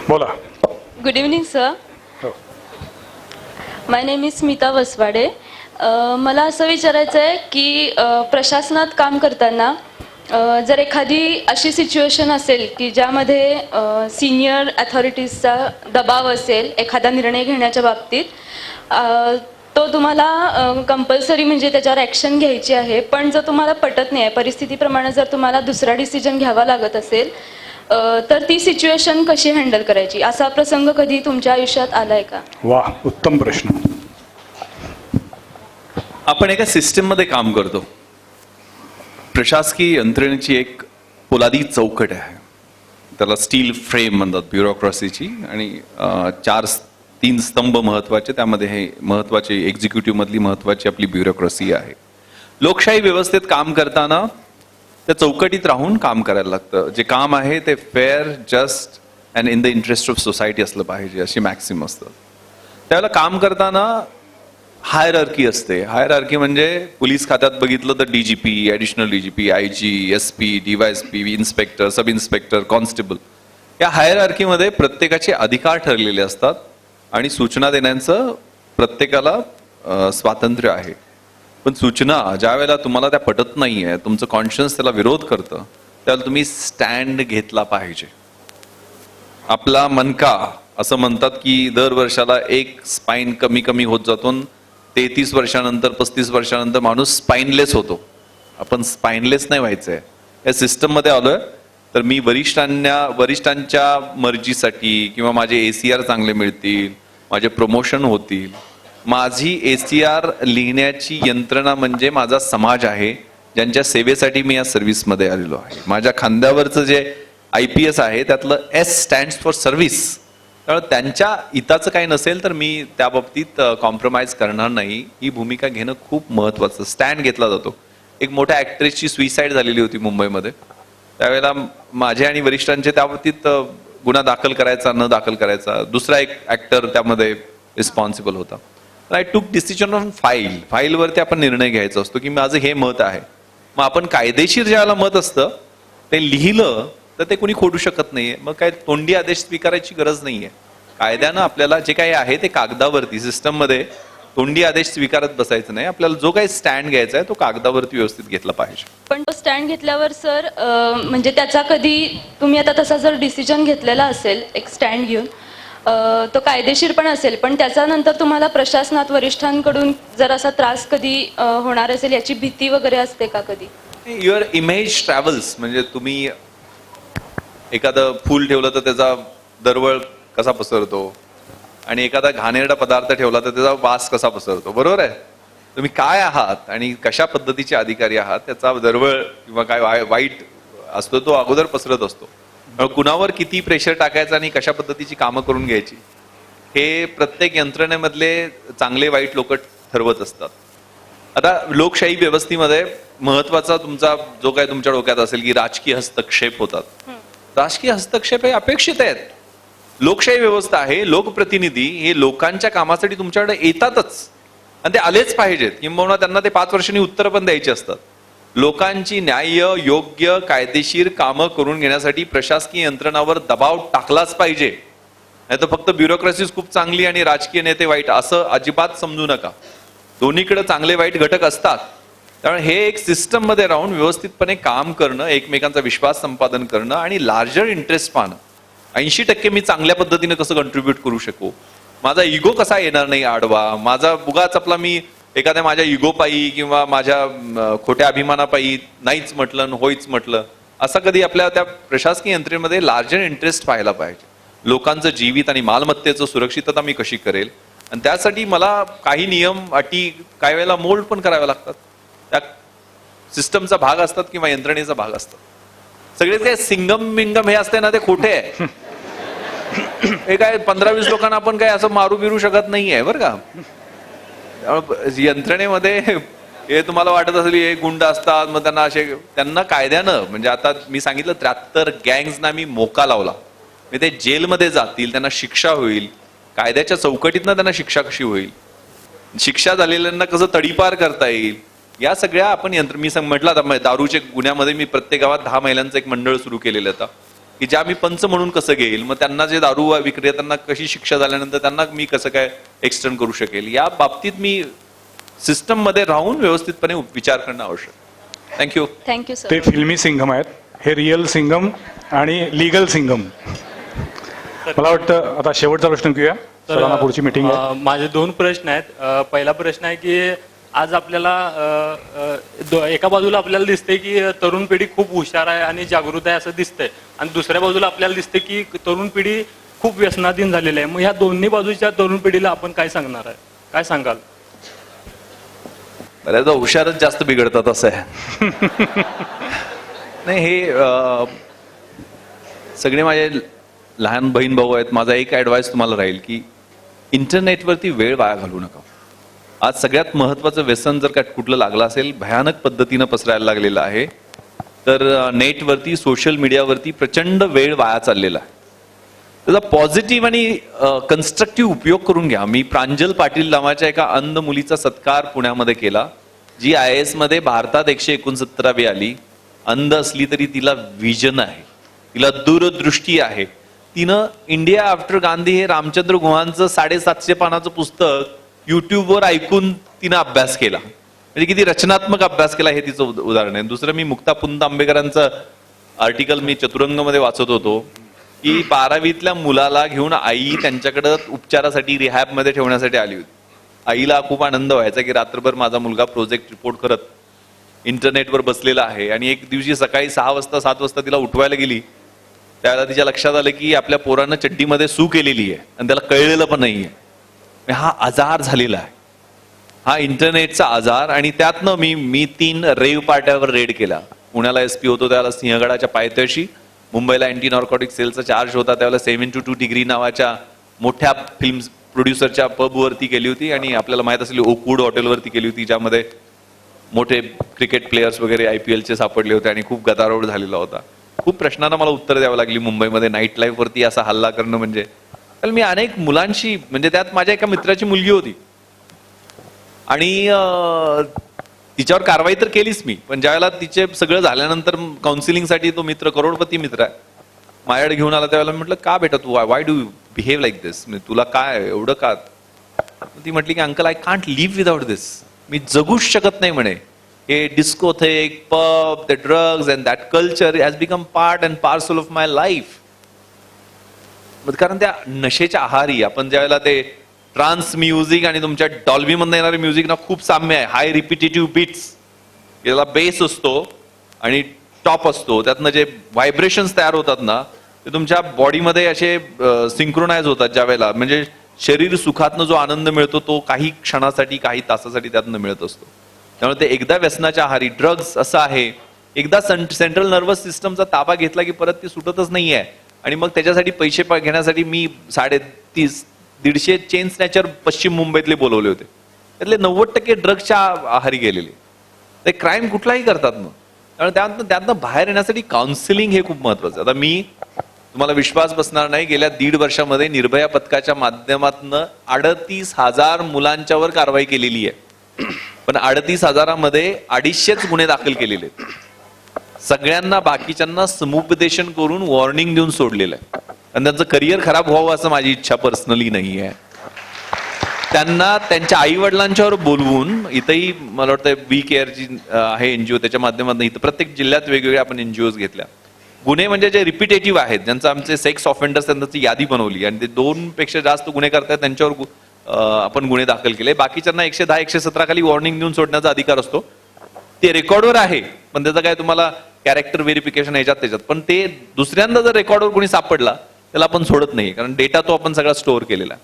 बोला. Good evening sir. My name is Smita Vaswade. मला असं विचारायचं आहे की प्रशासनात काम करताना जर एखादी अशी सिच्युएशन असेल की ज्यामध्ये सिनियर अथॉरिटीजचा दबाव असेल एखादा निर्णय घेण्याच्या बाबतीत, तो तुम्हाला कंपल्सरी म्हणजे त्याच्यावर ॲक्शन घ्यायची आहे, पण जर तुम्हाला पटत नाही आहे, परिस्थितीप्रमाणे जर तुम्हाला दुसरा डिसिजन घ्यावा लागत असेल तर ती सिच्युएशन कशी हँडल करायची, असा प्रसंग कधी तुमच्या आयुष्यात आलाय का? वा, उत्तम प्रश्न. आपण एका सिस्टीम मध्ये काम करतो. प्रशासकीय यंत्रणेची एक पोलादी चौकट आहे. त्याला स्टील फ्रेम म्हणतात ब्युरोक्रसीची. आणि 3 स्तंभ महत्वाचे, त्यामध्ये हे महत्वाचे एक्झिक्युटिव्ह मधली महत्वाची आपली ब्युरोक्रसी आहे. लोकशाही व्यवस्थेत काम करताना त्या चौकटीत राहून काम करायला लागतं. जे काम आहे ते fair, just and in the interest of society असलं पाहिजे, अशी मॅक्सिम असतं. त्यावेळेला काम करताना हायरार्की असते. हायरार्की म्हणजे पोलीस खात्यात बघितलं तर DGP, additional DGP, IG, SP, DySP, inspector, sub inspector, constable, या हायरार्कीमध्ये प्रत्येकाचे अधिकार ठरलेले असतात आणि सूचना देण्याचं प्रत्येकाला स्वातंत्र्य आहे. पण सूचना ज्या वेळेला तुम्हाला त्या पटत नाहीये, तुमचं कॉन्शियन्स त्याला विरोध करतं, त्यावेळेला तुम्ही स्टँड घेतला पाहिजे. आपला मनका असं म्हणतात की दर वर्षाला एक स्पाईन कमी कमी होत जातो. 33 वर्षानंतर 35 वर्षानंतर माणूस स्पाईनलेस होतो. आपण स्पाईनलेस नाही व्हायचंय. या सिस्टममध्ये आलोय तर मी वरिष्ठांच्या मर्जीसाठी किंवा माझे ACR चांगले मिळतील, माझे प्रमोशन होतील. माझी ACR लिहिण्याची यंत्रणा म्हणजे माझा समाज आहे, ज्यांच्या सेवेसाठी मी या सर्व्हिसमध्ये आलेलो आहे. माझ्या खांद्यावरचं जे IPS आहे त्यातलं S स्टँड्स फॉर सर्व्हिस. त्यामुळे त्यांच्या हिताचं काही नसेल तर मी त्या बाबतीत कॉम्प्रोमाइज करणार नाही. ही भूमिका घेणं खूप महत्वाचं. स्टँड घेतला जातो. एक मोठ्या ॲक्ट्रेसची सुइसाईड झालेली होती मुंबईमध्ये. त्यावेळेला माझे आणि वरिष्ठांचे त्या बाबतीत गुन्हा दाखल करायचा न दाखल करायचा, दुसरा एक ॲक्टर त्यामध्ये रिस्पॉन्सिबल होता. आय टूक डिसिजन ऑन फाईलवरती आपण निर्णय घ्यायचा असतो की माझं हे मत आहे. मग आपण कायदेशीर ज्याला मत असतं ते लिहिलं तर ते कोणी खोडू शकत नाहीये. मग काय तोंडी आदेश स्वीकारायची गरज नाहीये. कायद्यानं आपल्याला जे काही आहे ते कागदावरती सिस्टममध्ये तोंडी आदेश स्वीकारत बसायचं नाही. आपल्याला जो काही स्टँड घ्यायचा आहे तो कागदावरती व्यवस्थित घेतला पाहिजे. पण तो स्टँड घेतल्यावर सर म्हणजे त्याचा कधी तुम्ही आता तसा जर डिसिजन घेतलेला असेल एक स्टँड घेऊन, तो कायदेशीर पण असेल, पण त्याच्यानंतर तुम्हाला प्रशासनात वरिष्ठांकडून जर असा त्रास कधी होणार असेल याची भीती वगैरे असते का कधी? Your image travels. म्हणजे तुम्ही एखादं फूल ठेवलं तर त्याचा दरवळ कसा पसरतो आणि एखादा घाणेरडा पदार्थ ठेवला तर त्याचा वास कसा पसरतो, बरोबर आहे? तुम्ही काय आहात आणि कशा पद्धतीचे अधिकारी आहात त्याचा दरवळ किंवा काय वाईट असतो तो अगोदर पसरत असतो. कुणावर किती प्रेशर टाकायचं आणि कशा पद्धतीची कामं करून घ्यायची हे प्रत्येक यंत्रणेमधले चांगले वाईट लोक ठरवत असतात. आता लोकशाही व्यवस्थेमध्ये महत्वाचा तुमचा जो काय तुमच्या डोक्यात असेल की राजकीय हस्तक्षेप होतात. राजकीय हस्तक्षेप हे अपेक्षित आहेत. लोकशाही व्यवस्था आहे, लोकप्रतिनिधी हे लोकांच्या कामासाठी तुमच्याकडे येतातच आणि ते आलेच पाहिजेत. किंबहुना त्यांना ते 5 वर्षांनी उत्तर पण द्यायची असतात. लोकांची न्याय्य योग्य कायदेशीर कामं करून घेण्यासाठी प्रशासकीय यंत्रणावर दबाव टाकलाच पाहिजे. नाही तर फक्त ब्युरोक्रेसीच खूप चांगली आणि राजकीय नेते वाईट असं अजिबात समजू नका. दोन्हीकडे चांगले वाईट घटक असतात. त्यामुळे हे एक सिस्टम मध्ये राहून व्यवस्थितपणे काम करणं, एकमेकांचा विश्वास संपादन करणं आणि लार्जर इंटरेस्ट पाहणं. 80% मी चांगल्या पद्धतीने कसं कंट्रीब्यूट करू शकू, माझा इगो कसा येणार नाही आडवा, माझा उगाच आपला मी एखाद्या माझ्या इगोपायी किंवा माझ्या खोट्या अभिमानापायी नाहीच म्हटलं होईच म्हटलं असं कधी आपल्या त्या प्रशासकीय यंत्रणेमध्ये लार्जर इंटरेस्ट पाहायला पाहिजे. लोकांचं जीवित आणि मालमत्तेचं सुरक्षितता मी कशी करेल आणि त्यासाठी मला काही नियम अटी काही वेळेला मोल्ड पण कराव्या लागतात. त्या सिस्टमचा भाग असतात किंवा यंत्रणेचा भाग असतात. सगळे काय सिंगम बिंगम हे असते ना ते खोटे आहे. हे काय 15-20 लोकांना आपण काय असं मारू बिरू शकत नाहीये बरं का. यंत्रणेमध्ये हे तुम्हाला वाटत असेल हे गुंड असतात मग त्यांना कायद्यानं म्हणजे आता मी सांगितलं 73 गँग्सना मी मोका लावला. मी ते जेलमध्ये जातील, त्यांना शिक्षा होईल, कायद्याच्या चौकटीतनं त्यांना शिक्षा कशी होईल, शिक्षा झालेल्यांना कसं तडीपार करता येईल, या सगळ्या आपण मी म्हटलं आता दारूच्या गुन्ह्यामध्ये मी प्रत्येक गावात 10 महिलांचं एक मंडळ सुरू केलेलं होतं की ज्या मी पंच म्हणून कसं घेईल, मग त्यांना जे दारू विक्रेत्यांना कशी शिक्षा झाल्यानंतर त्यांना मी कसं काय एक्सटेंड करू शकेल, या बाबतीत मी सिस्टम मध्ये राहून व्यवस्थितपणे विचार करणं आवश्यक. थँक्यू. Thank you sir. ते फिल्मी सिंघम आहेत, हे रिअल सिंघम आणि लीगल सिंघम. मला वाटतं आता शेवटचा प्रश्न घेऊया, सरांना पुढची मीटिंग आहे. माझे 2 प्रश्न आहेत. पहिला प्रश्न आहे की आज आपल्याला एका बाजूला आपल्याला दिसते की तरुण पिढी खूप हुशार आहे आणि जागृत आहे असं दिसतंय आणि दुसऱ्या बाजूला आपल्याला दिसते की तरुण पिढी खूप व्यसनाधीन झालेली आहे. मग ह्या दोन्ही बाजूच्या तरुण पिढीला आपण काय सांगणार आहे, काय सांगाल? बऱ्याचदा हुशारच जास्त बिघडतात असं आहे. नाही हे सगळे माझे लहान बहीण भाऊ आहेत. माझा एक ऍडवाइस तुम्हाला राहील की इंटरनेटवरती वेळ वाया घालवू नका. आज सगळ्यात महत्वाचं व्यसन जर का कुठलं लागलं असेल, भयानक पद्धतीनं पसरायला लागलेलं आहे, तर नेटवरती सोशल मीडियावरती प्रचंड वेळ वाया चाललेला आहे. त्याचा पॉझिटिव्ह आणि कन्स्ट्रक्टिव्ह उपयोग करून घ्या. मी प्रांजल पाटील नावाच्या एका अंध मुलीचा सत्कार पुण्यामध्ये केला, जी IAS मध्ये भारतात 169वी आली. अंध असली तरी तिला विजन आहे, तिला दूरदृष्टी आहे. तिनं इंडिया आफ्टर गांधी हे रामचंद्र गुहांचं 750 पानाचं पुस्तक युट्यूबवर ऐकून तिनं अभ्यास केला. म्हणजे किती रचनात्मक अभ्यास केला हे तिचं उदाहरण आहे. दुसरं, मी मुक्ता पुंत आंबेकरांचं आर्टिकल मी चतुरंगमध्ये वाचत होतो की 12वीतल्या मुलाला घेऊन आई त्यांच्याकडे उपचारासाठी रिहॅबमध्ये ठेवण्यासाठी आली होती. आईला खूप आनंद व्हायचा की रात्रभर माझा मुलगा प्रोजेक्ट रिपोर्ट करत इंटरनेटवर बसलेला आहे. आणि एक दिवशी सकाळी 6 वाजता 7 वाजता तिला उठवायला गेली, त्यावेळेला तिच्या लक्षात आलं की आपल्या पोरानं चड्डीमध्ये सू केलेली आहे आणि त्याला कळलेलं पण नाहीये. हा आजार झालेला आहे, हा इंटरनेटचा आजार. आणि त्यातनं मी 3 रेव पार्ट्यावर रेड केला. पुण्याला SP होतो त्यावेळेला सिंहगडाच्या पायथ्याशी, मुंबईला अँटी नॉर्कॉटिक सेलचा चार्ज होता त्यावेळेला 7 डिग्री नावाच्या मोठ्या फिल्म प्रोड्युसरच्या पबवरती केली होती. आणि आपल्याला माहित असेल ओकवूड हॉटेलवरती केली होती, ज्यामध्ये मोठे क्रिकेट प्लेयर्स वगैरे IPLचे सापडले होते आणि खूप गदारोळ झालेला होता. खूप प्रश्नांना मला उत्तर द्यावं लागली मुंबईमध्ये. नाईट लाईफ वरती असा हल्ला करणं म्हणजे, तर मी अनेक मुलांशी, म्हणजे त्यात माझ्या एका मित्राची मुलगी होती आणि तिच्यावर कारवाई तर केलीच मी, पण ज्यावेळेला तिचे सगळं झाल्यानंतर काउन्सिलिंगसाठी तो मित्र, करोडपती मित्र आहे, माझ्याकडे घेऊन आला. त्यावेळेला म्हटलं, का बेटा तू why do behave like this, तुला काय एवढं का? ती म्हटली की uncle I can't live without this, मी जगूच शकत नाही म्हणे. हे discotheque, pub, the drugs and that culture has become part and parcel of my life. कारण त्या नशेच्या आहारी आपण ज्यावेळेला ते ट्रान्स म्युझिक आणि तुमच्या डॉल्बी मधून येणारे म्युझिक ना खूप साम्य आहे. हाय रिपिटेटिव्ह बीट्स, याला बेस असतो आणि टॉप असतो, त्यातनं जे व्हायब्रेशन्स तयार होतात ना ते तुमच्या बॉडीमध्ये असे सिंक्रोनाइज होतात ज्या वेळेला, म्हणजे शरीर सुखातनं जो आनंद मिळतो तो काही क्षणासाठी, काही तासासाठी त्यातनं मिळत असतो. त्यामुळे ते एकदा व्यसनाच्या आहारी, ड्रग्ज असं आहे, एकदा सेंट्रल नर्वस सिस्टमचा ताबा घेतला की परत ती सुटतच नाहीये. आणि मग त्याच्यासाठी पैसे घेण्यासाठी मी 150 चेन स्नॅचर पश्चिम मुंबईतले बोलवले होते, त्यातले 90% ड्रग्सच्या आहारी गेलेले. ते क्राईम कुठलाही करतात मग. त्यामुळे त्यातनं बाहेर येण्यासाठी काउन्सिलिंग हे खूप महत्वाचं. आता मी, तुम्हाला विश्वास बसणार नाही, गेल्या 1.5 वर्षामध्ये निर्भया पथकाच्या माध्यमातून 38,000 मुलांच्यावर कारवाई केलेली आहे. पण 38,000मध्ये 250 गुन्हे दाखल केलेले आहेत. सगळ्यांना, बाकीच्यांना समुपदेशन करून वॉर्निंग देऊन सोडलेलं आहे. आणि त्यांचं करिअर खराब व्हावं असं माझी इच्छा पर्सनली नाही आहे. त्यांना त्यांच्या आई वडिलांच्यावर बोलवून, इथंही मला वाटतं वी केअरची आहे NGO, त्याच्या माध्यमातून इथं प्रत्येक जिल्ह्यात वेगवेगळ्या आपण NGOs घेतल्या. गुन्हे म्हणजे जे रिपिटेटिव्ह आहेत, ज्यांचं आमचे सेक्स ऑफेंडर्स, त्यांची यादी बनवली आणि ते 2 पेक्षा जास्त गुन्हे करतात त्यांच्यावर आपण गुन्हे दाखल केले. बाकीच्यांना 110, 117 खाली वॉर्निंग देऊन सोडण्याचा अधिकार असतो. ते रेकॉर्डवर आहे, पण त्याचं काय तुम्हाला कॅरेक्टर व्हेरिफिकेशन त्याच्यात, पण ते दुसऱ्यांदा जर रेकॉर्डवर कोणी सापडला त्याला आपण सोडत नाही, कारण डेटा तो आपण सगळा स्टोअर केलेला.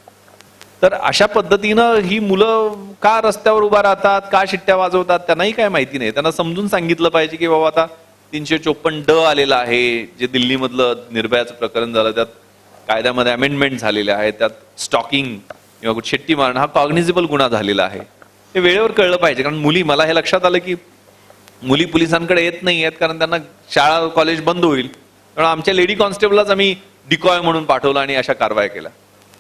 तर अशा पद्धतीनं ही मुलं का रस्त्यावर उभा राहतात, का शिट्ट्या वाजवतात, त्यांनाही काय माहिती नाही. त्यांना समजून सांगितलं पाहिजे की बाबा आता 354D आलेला आहे, जे दिल्लीमधलं निर्भयाचं प्रकरण झालं, त्यात कायद्यामध्ये अमेंडमेंट झालेले आहे, त्यात स्टॉकिंग किंवा शेट्टी मारणं हा कॉग्निझेबल गुन्हा झालेला आहे. हे वेळेवर कळलं पाहिजे. कारण मुली, मला हे लक्षात आलं की मुली पोलिसांकडे येत नाही आहेत, कारण त्यांना शाळा कॉलेज बंद होईल. कारण आमच्या लेडी कॉन्स्टेबललाच आम्ही डिकॉय म्हणून पाठवलं आणि अशा कारवाया केल्या.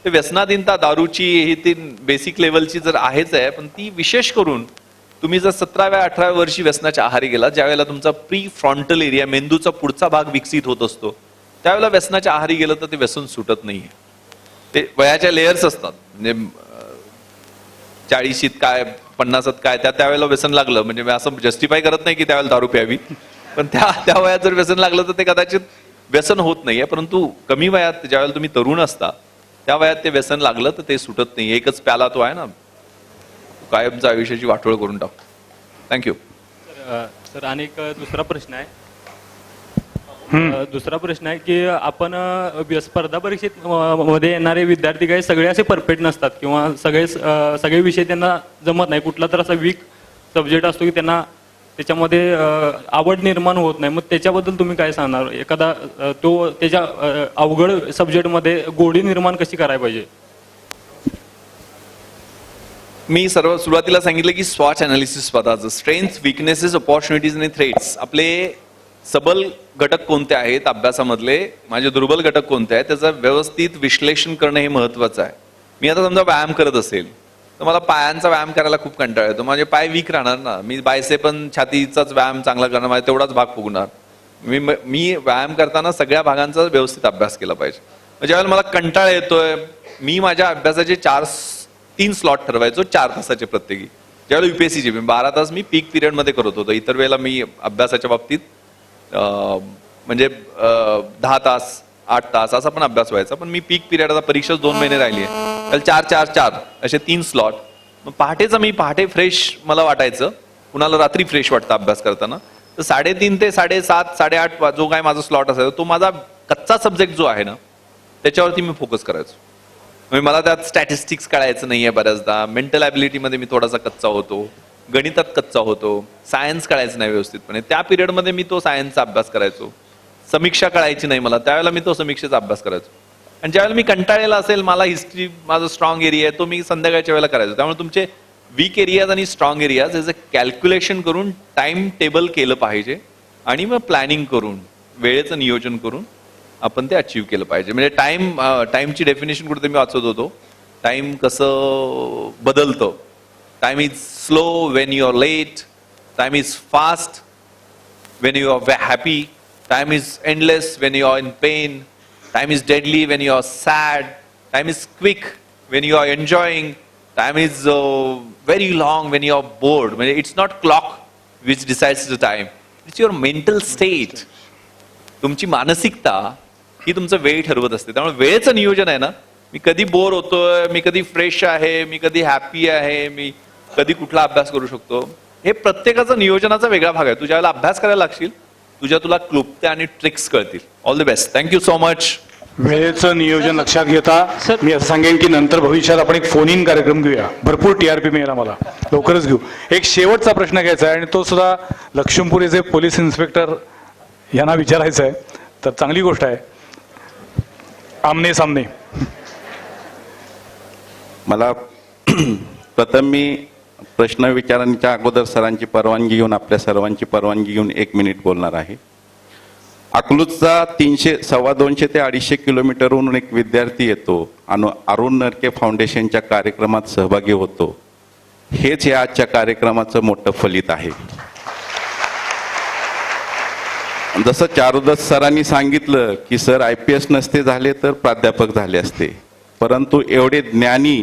ते व्यसनाधीनता, दारूची ही ती बेसिक लेवलची जर आहेच आहे, पण ती विशेष करून तुम्ही जर 17व्या 18व्या वर्षी व्यसनाच्या आहारी गेला, ज्यावेळेला तुमचा प्री फ्रंटल एरिया, मेंदूचा पुढचा भाग विकसित होत असतो, त्यावेळेला व्यसनाच्या आहारी गेलं तर ते व्यसन सुटत नाहीये. ते वयाच्या लेयर्स असतात, म्हणजे 40शीत काय, 50त काय, त्यावेळेला व्यसन लागलं, म्हणजे मी असं जस्टिफाय करत नाही की त्यावेळेला दारू प्यावी, पण त्या वयात जर व्यसन लागलं तर ते कदाचित व्यसन होत नाहीये. परंतु कमी वयात, ज्यावेळेला तुम्ही तरुण असता त्या वयात ते व्यसन लागलं तर ते सुटत नाही. एकच प्याला तो आहे ना, कायमच्या आयुष्याची वाटोळ करून टाकतो. थँक्यू. सर आणि एक दुसरा प्रश्न आहे. दुसरा प्रश्न आहे की आपण स्पर्धा परीक्षेत मध्ये येणारे विद्यार्थी काही सगळे असे परफेक्ट नसतात, किंवा सगळे विषय त्यांना जमत नाही. कुठला तर असा वीक सब्जेक्ट असतो की त्यांना त्याच्यामध्ये आवड निर्माण होत नाही. मग त्याच्याबद्दल तुम्ही काय सांगणार? एखादा तो त्याच्या अवघड सब्जेक्टमध्ये गोडी निर्माण कशी करायला पाहिजे? मी सुरुवातीला सांगितलं की स्वॉच अनालिसिस स्वतःचं, स्ट्रेंथ्स, विकनेसेस, अपॉर्च्युनिटीज आणि थ्रेट्स. आपले सबल घटक कोणते आहेत अभ्यासामधले, माझे दुर्बल घटक कोणते आहेत, त्याचं व्यवस्थित विश्लेषण करणं हे महत्वाचं आहे. मी आता समजा व्यायाम करत असेल तर मला पायांचा व्यायाम करायला खूप कंटाळा येतो, माझे पाय वीक राहणार ना, मी बायसेपन छातीचाच व्यायाम चांगला करणार, माझा तेवढाच भाग फुगणार. मी व्यायाम करताना सगळ्या भागांचा व्यवस्थित अभ्यास केला पाहिजे. ज्यावेळेला मला कंटाळा येतोय, मी माझ्या अभ्यासाचे 3 स्लॉट ठरवायचो 4 तासाचे प्रत्येकी. ज्यावेळेला युपीएससीचे 12 तास मी पीक पिरियडमध्ये करत होतो, इतर वेळेला मी अभ्यासाच्या बाबतीत म्हणजे 10 तास 8 तास असा पण अभ्यास व्हायचा. पण मी पीक पिरियड, आता परीक्षा 2 महिने राहिली आहे, त्याला 4-4-4 असे 3 स्लॉट. मग पहाटे फ्रेश मला वाटायचं, कुणाला रात्री फ्रेश वाटतं अभ्यास करताना, तर 3:30 ते 7:30 8:30 जो काय माझा स्लॉट असायचा तो माझा कच्चा सब्जेक्ट जो आहे ना त्याच्यावरती मी फोकस करायचो. म्हणजे मला त्यात स्टॅटिस्टिक्स कळायचं नाहीये बऱ्याचदा, मेंटल ॲबिलिटीमध्ये मी थोडासा कच्चा होतो, गणितात कच्चा होतो, सायन्स कळायचं नाही व्यवस्थितपणे. त्या पिरियडमध्ये मी तो सायन्सचा अभ्यास करायचो. समीक्षा कळायची नाही मला, त्यावेळेला मी तो समीक्षेचा अभ्यास करायचो. आणि ज्यावेळेला मी कंटाळलेला असेल, मला हिस्ट्री माझा स्ट्रॉंग एरिया आहे, तो मी संध्याकाळच्या वेळेला करायचो. त्यामुळे तुमचे वीक एरियाज आणि स्ट्रॉंग एरियाज याचं कॅल्क्युलेशन करून टाइम टेबल केलं पाहिजे आणि मग प्लॅनिंग करून वेळेचं नियोजन करून आपण ते अचीव्ह केलं पाहिजे. म्हणजे टाइमची डेफिनेशन कुठे मी वाचत होतो, टाइम कसं बदलतं. Time is slow when you are late, time is fast when you are happy, time is endless when you are in pain, time is deadly when you are sad, time is quick when you are enjoying, time is very long when you are bored. म्हणजे it's not clock which decides the time, it's your mental state. तुमची मानसिकता ही तुमचं वेळ ठरवत असते. त्यामुळे वेळेचं नियोजन आहे ना, मी कधी बोर होतोय, मी कधी फ्रेश आहे, मी कधी हॅपी आहे, मी कधी कुठला अभ्यास करू शकतो, हे प्रत्येकाचं नियोजनाचा वेगळा भाग आहे. तू ज्यावेळेला अभ्यास करायला लागशील तुला क्लुप्त्या आणि ट्रिक्स कळतील. All the best. Thank you so much. वेळेचं नियोजन लक्षात घेता मी असं सांगेन की नंतर भविष्यात आपण एक फोन इन कार्यक्रम घेऊया, भरपूर TRP मिळेल आम्हाला, लवकरच घेऊ. एक शेवटचा प्रश्न घ्यायचा आहे आणि तो सुद्धा लक्ष्मीपुरीचे पोलीस इन्स्पेक्टर यांना विचारायचा आहे, तर चांगली गोष्ट आहे. आमने सामने. मला प्रथम मी प्रश्न विचारण्याच्या अगोदर सरांची परवानगी घेऊन, आपल्या सर्वांची परवानगी घेऊन 1 मिनिट बोलणार आहे. अकलूजचा 250 ते 250 किलोमीटरहून एक विद्यार्थी येतो आणि अरुण नरके फाउंडेशनच्या कार्यक्रमात सहभागी होतो. हेच या आजच्या कार्यक्रमाचं मोठं फलित आहे. जसं चारुदत्त सरांनी सांगितलं की सर IPS नसते झाले तर प्राध्यापक झाले असते, परंतु एवढे ज्ञानी,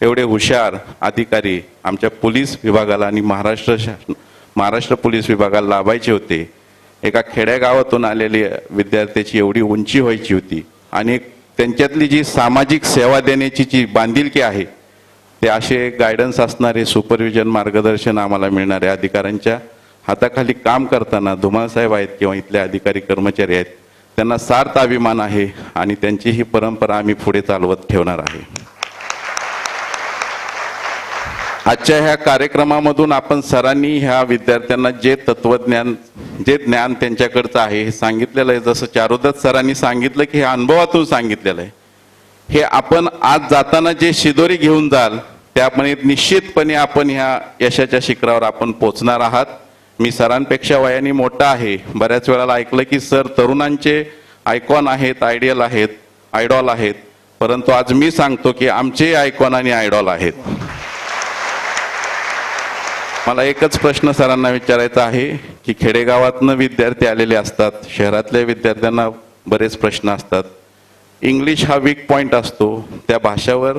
एवढे हुशार अधिकारी आमच्या पोलीस विभागाला आणि महाराष्ट्र पोलीस विभागाला लाभायचे होते. एका खेड्यागावातून आलेल्या विद्यार्थ्याची एवढी उंची व्हायची होती आणि त्यांच्यातली जी सामाजिक सेवा देण्याची जी बांधिलकी आहे, ते असे गायडन्स असणारे, सुपरविजन मार्गदर्शन आम्हाला मिळणारे अधिकाऱ्यांच्या हाताखाली काम करताना धुमाळ साहेब आहेत किंवा इथले अधिकारी कर्मचारी आहेत, त्यांना सार्थ अभिमान आहे आणि त्यांची ही परंपरा आम्ही पुढे चालवत ठेवणार आहे. आजच्या ह्या कार्यक्रमामधून आपण सरांनी ह्या विद्यार्थ्यांना जे तत्वज्ञान, जे ज्ञान त्यांच्याकडचं आहे हे सांगितलेलं आहे. जसं चारुदत्त सरांनी सांगितलं की हे अनुभवातून सांगितलेलं आहे. हे आपण आज जाताना जे शिदोरी घेऊन जाल त्यापणे निश्चितपणे आपण ह्या यशाच्या शिखरावर आपण पोचणार आहात. मी सरांपेक्षा वयाने मोठा आहे, बऱ्याच वेळेला ऐकलं की सर तरुणांचे आयकॉन आहेत, आयडियल आहेत, आयडॉल आहेत, परंतु आज मी सांगतो की आमचे आयकॉन आणि आयडॉल आहेत. मला एकच प्रश्न सरांना विचारायचा आहे की खेडेगावातनं विद्यार्थी आलेले असतात, शहरातल्या विद्यार्थ्यांना बरेच प्रश्न असतात. इंग्लिश हा वीक पॉइंट असतो, त्या भाषावर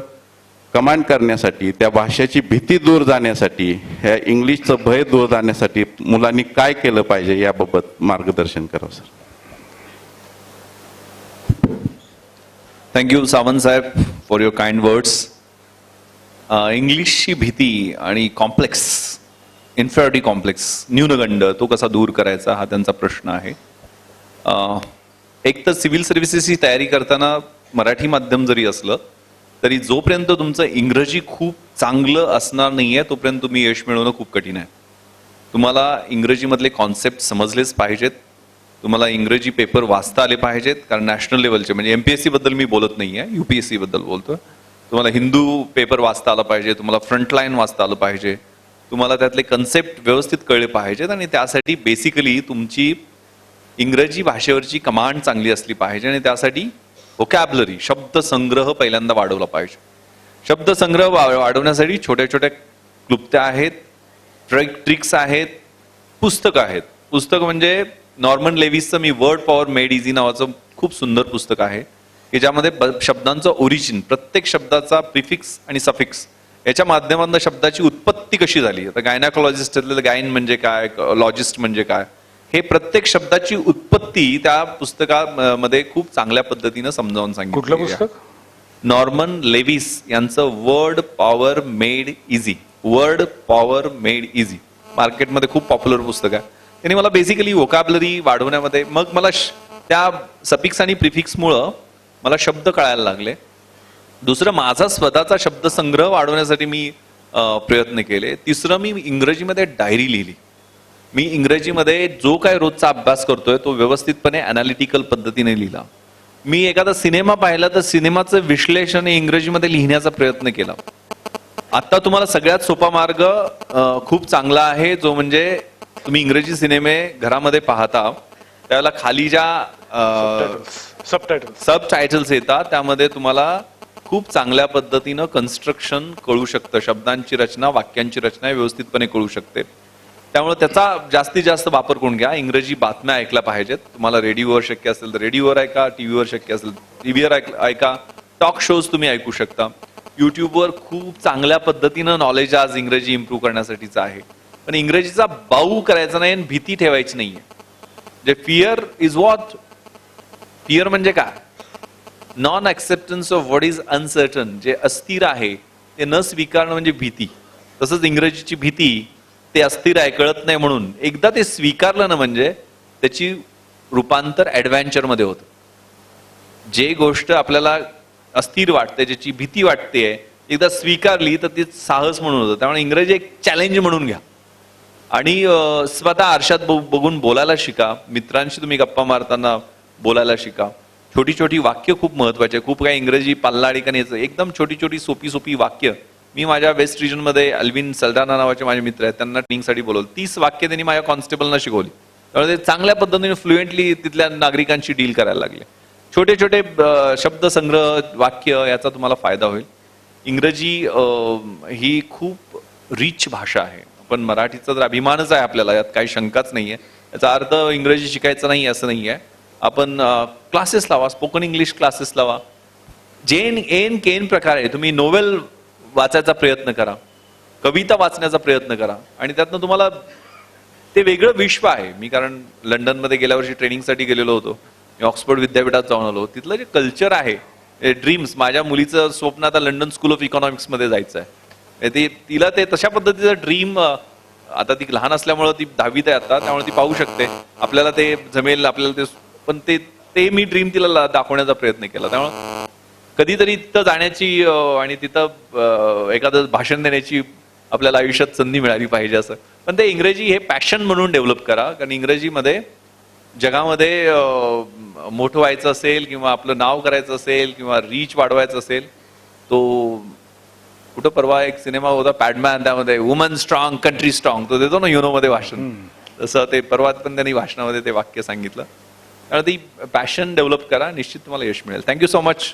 कमांड करण्यासाठी, त्या भाषेची भीती दूर जाण्यासाठी, ह्या इंग्लिशचं भय दूर जाण्यासाठी मुलांनी काय केलं पाहिजे याबाबत मार्गदर्शन करावं सर. थँक्यू सावंत साहेब फॉर युअर काइंड वर्ड्स. इंग्लिशची भीती आणि कॉम्प्लेक्स, इन्फेरिटी कॉम्प्लेक्स, न्यूनगंड, तो कसा दूर करायचा हा त्यांचा प्रश्न आहे. एक तर सिव्हिल सर्व्हिसेसची तयारी करताना मराठी माध्यम जरी असलं तरी जोपर्यंत तुमचं इंग्रजी खूप चांगलं असणार नाहीये तोपर्यंत तुम्ही यश मिळवणं खूप कठीण आहे. तुम्हाला इंग्रजीमधले कॉन्सेप्ट समजलेच पाहिजेत, तुम्हाला इंग्रजी पेपर वाचता आले पाहिजेत, कारण नॅशनल लेवलचे म्हणजे MPSC बद्दल मी बोलत नाहीये, UPSC बद्दल बोलतोय. तुम्हाला हिंदू पेपर वाचता आला पाहिजे, तुम्हाला फ्रंटलाईन वाचता आलं पाहिजे, तुम्हाला त्यातले कन्सेप्ट व्यवस्थित कळले पाहिजेत आणि त्यासाठी बेसिकली तुमची इंग्रजी भाषेवरची कमांड चांगली असली पाहिजे आणि त्यासाठी व्होकॅबलरी शब्दसंग्रह पहिल्यांदा वाढवला पाहिजे. शब्दसंग्रह वाढवण्यासाठी छोट्या छोट्या क्लुप्त्या आहेत, ट्रिक्स आहेत, पुस्तकं आहेत. पुस्तक म्हणजे नॉर्मन लेविसचं मी वर्ड पॉवर मेड इझी नावाचं खूप सुंदर पुस्तक आहे की ज्यामध्ये शब्दांचं ओरिजिन, प्रत्येक शब्दाचा प्रिफिक्स आणि सफिक्स याच्या माध्यमातून शब्दाची उत्पत्ती कशी झाली. आता गायनाकोलॉजिस्ट गायन म्हणजे काय, लॉजिस्ट म्हणजे काय, हे प्रत्येक शब्दाची उत्पत्ती त्या पुस्तकामध्ये खूप चांगल्या पद्धतीनं समजावून सांगितलं. कुठलं पुस्तक? नॉर्मन लेविस यांचं word power made easy. Word power made easy मार्केटमध्ये खूप पॉप्युलर पुस्तक आहे. त्यांनी मला बेसिकली व्होकॅबलरी वाढवण्यामध्ये, मग मला त्या सफिक्स आणि प्रिफिक्समुळं मला शब्द कळायला लागले. दुसरं, माझा स्वतःचा शब्दसंग्रह वाढवण्यासाठी मी प्रयत्न केले. तिसरं, मी इंग्रजीमध्ये डायरी लिहिली. मी इंग्रजीमध्ये जो काय रोजचा अभ्यास करतोय तो व्यवस्थितपणे अनालिटिकल पद्धतीने लिहिला. मी एखादा सिनेमा पाहिला तर सिनेमाचं विश्लेषण हे इंग्रजीमध्ये लिहिण्याचा प्रयत्न केला. आता तुम्हाला सगळ्यात सोपा मार्ग खूप चांगला आहे, जो म्हणजे तुम्ही इंग्रजी सिनेमे घरामध्ये पाहता त्यावेळेला खाली ज्या सब टायटल्स येतात त्यामध्ये तुम्हाला खूप चांगल्या पद्धतीनं कन्स्ट्रक्शन कळू शकतं. शब्दांची रचना, वाक्यांची रचना व्यवस्थितपणे कळू शकते. त्यामुळे त्याचा जास्तीत जास्त वापर करून घ्या. इंग्रजी बातम्या ऐकल्या पाहिजेत. तुम्हाला रेडिओवर शक्य असेल तर रेडिओवर ऐका, टीव्हीवर शक्य असेल टीव्हीवर ऐका. टॉक शोज तुम्ही ऐकू शकता. युट्यूबवर खूप चांगल्या पद्धतीनं नॉलेज आज इंग्रजी इम्प्रूव्ह करण्यासाठीचं आहे. पण इंग्रजीचा बाऊ करायचा नाही आणि भीती ठेवायची नाहीये. जे फिअर इज व्हॉट, फिअर म्हणजे काय, non acceptance of what is uncertain. जे अस्थिर आहे ते न स्वीकारणं म्हणजे भीती. तसंच इंग्रजीची भीती, ते अस्थिर आहे, कळत नाही म्हणून एकदा ते स्वीकारलं ना म्हणजे त्याची रूपांतर ऍडव्हेंचर मध्ये होतं. जे गोष्ट आपल्याला अस्थिर वाटते, ज्याची भीती वाटते, एकदा स्वीकारली तर ती साहस म्हणून होतं. त्यामुळे इंग्रजी एक चॅलेंज म्हणून घ्या आणि स्वतः आरशात बघून बोलायला शिका. मित्रांशी तुम्ही गप्पा मारताना बोलायला शिका. छोटी छोटी वाक्य खूप महत्वाचे. खूप काही इंग्रजी पाल्लाडी का नाही, एकदम छोटी छोटी सोपी सोपी वाक्य. मी माझ्या वेस्ट रिजनमध्ये अल्विन सल्डाना नावाचे माझे मित्र आहेत, त्यांना ट्रेनिंगसाठी बोलवलं. 30 वाक्य त्यांनी माझ्या कॉन्स्टेबलना शिकवली. त्यामुळे ते चांगल्या पद्धतीने फ्लुएंटली तिथल्या नागरिकांशी डील करायला लागले. छोटे छोटे शब्दसंग्रह, वाक्य याचा तुम्हाला फायदा होईल. इंग्रजी ही खूप रिच भाषा आहे. पण मराठीचा तर अभिमानच आहे आपल्याला, यात काही शंकाच नाहीये. याचा अर्थ इंग्रजी शिकायचं नाही असं नाही आहे. आपण क्लासेस लावा, स्पोकन इंग्लिश क्लासेस लावा. एन केन प्रकारे तुम्ही नोवेल वाचायचा प्रयत्न करा, कविता वाचण्याचा प्रयत्न करा आणि त्यातनं तुम्हाला ते वेगळं विश्व आहे. मी कारण लंडनमध्ये गेल्या वर्षी ट्रेनिंगसाठी गेलेलो होतो. मी ऑक्सफोर्ड विद्यापीठात जाऊन आलो. तिथलं जे कल्चर आहे, ड्रीम्स, माझ्या मुलीचं स्वप्न आता लंडन स्कूल ऑफ इकॉनॉमिक्स मध्ये जायचं आहे. तिला ते तशा पद्धतीचं ड्रीम, आता ती लहान असल्यामुळे ती 10वीत आहे आता, त्यामुळे ती पाहू शकते. आपल्याला ते जमेल, आपल्याला ते, पण ते मी ड्रीम तिला दाखवण्याचा प्रयत्न केला. त्यामुळे कधीतरी तिथं जाण्याची आणि तिथं एखादं भाषण देण्याची आपल्याला आयुष्यात संधी मिळाली पाहिजे असं. पण ते इंग्रजी हे पॅशन म्हणून डेव्हलप करा. कारण इंग्रजीमध्ये जगामध्ये मोठं व्हायचं असेल किंवा आपलं नाव करायचं असेल किंवा रीच वाढवायचं असेल, तो कुठं परवा एक सिनेमा होता पॅडमॅन, त्यामध्ये वुमन स्ट्रॉंग कंट्री स्ट्रॉंग, तो देतो ना युनो मध्ये भाषण, तसं ते परवा पण त्यांनी भाषणामध्ये ते वाक्य सांगितलं. त्यामुळे ती पॅशन डेव्हलप करा, निश्चित तुम्हाला यश मिळेल. Thank you so much.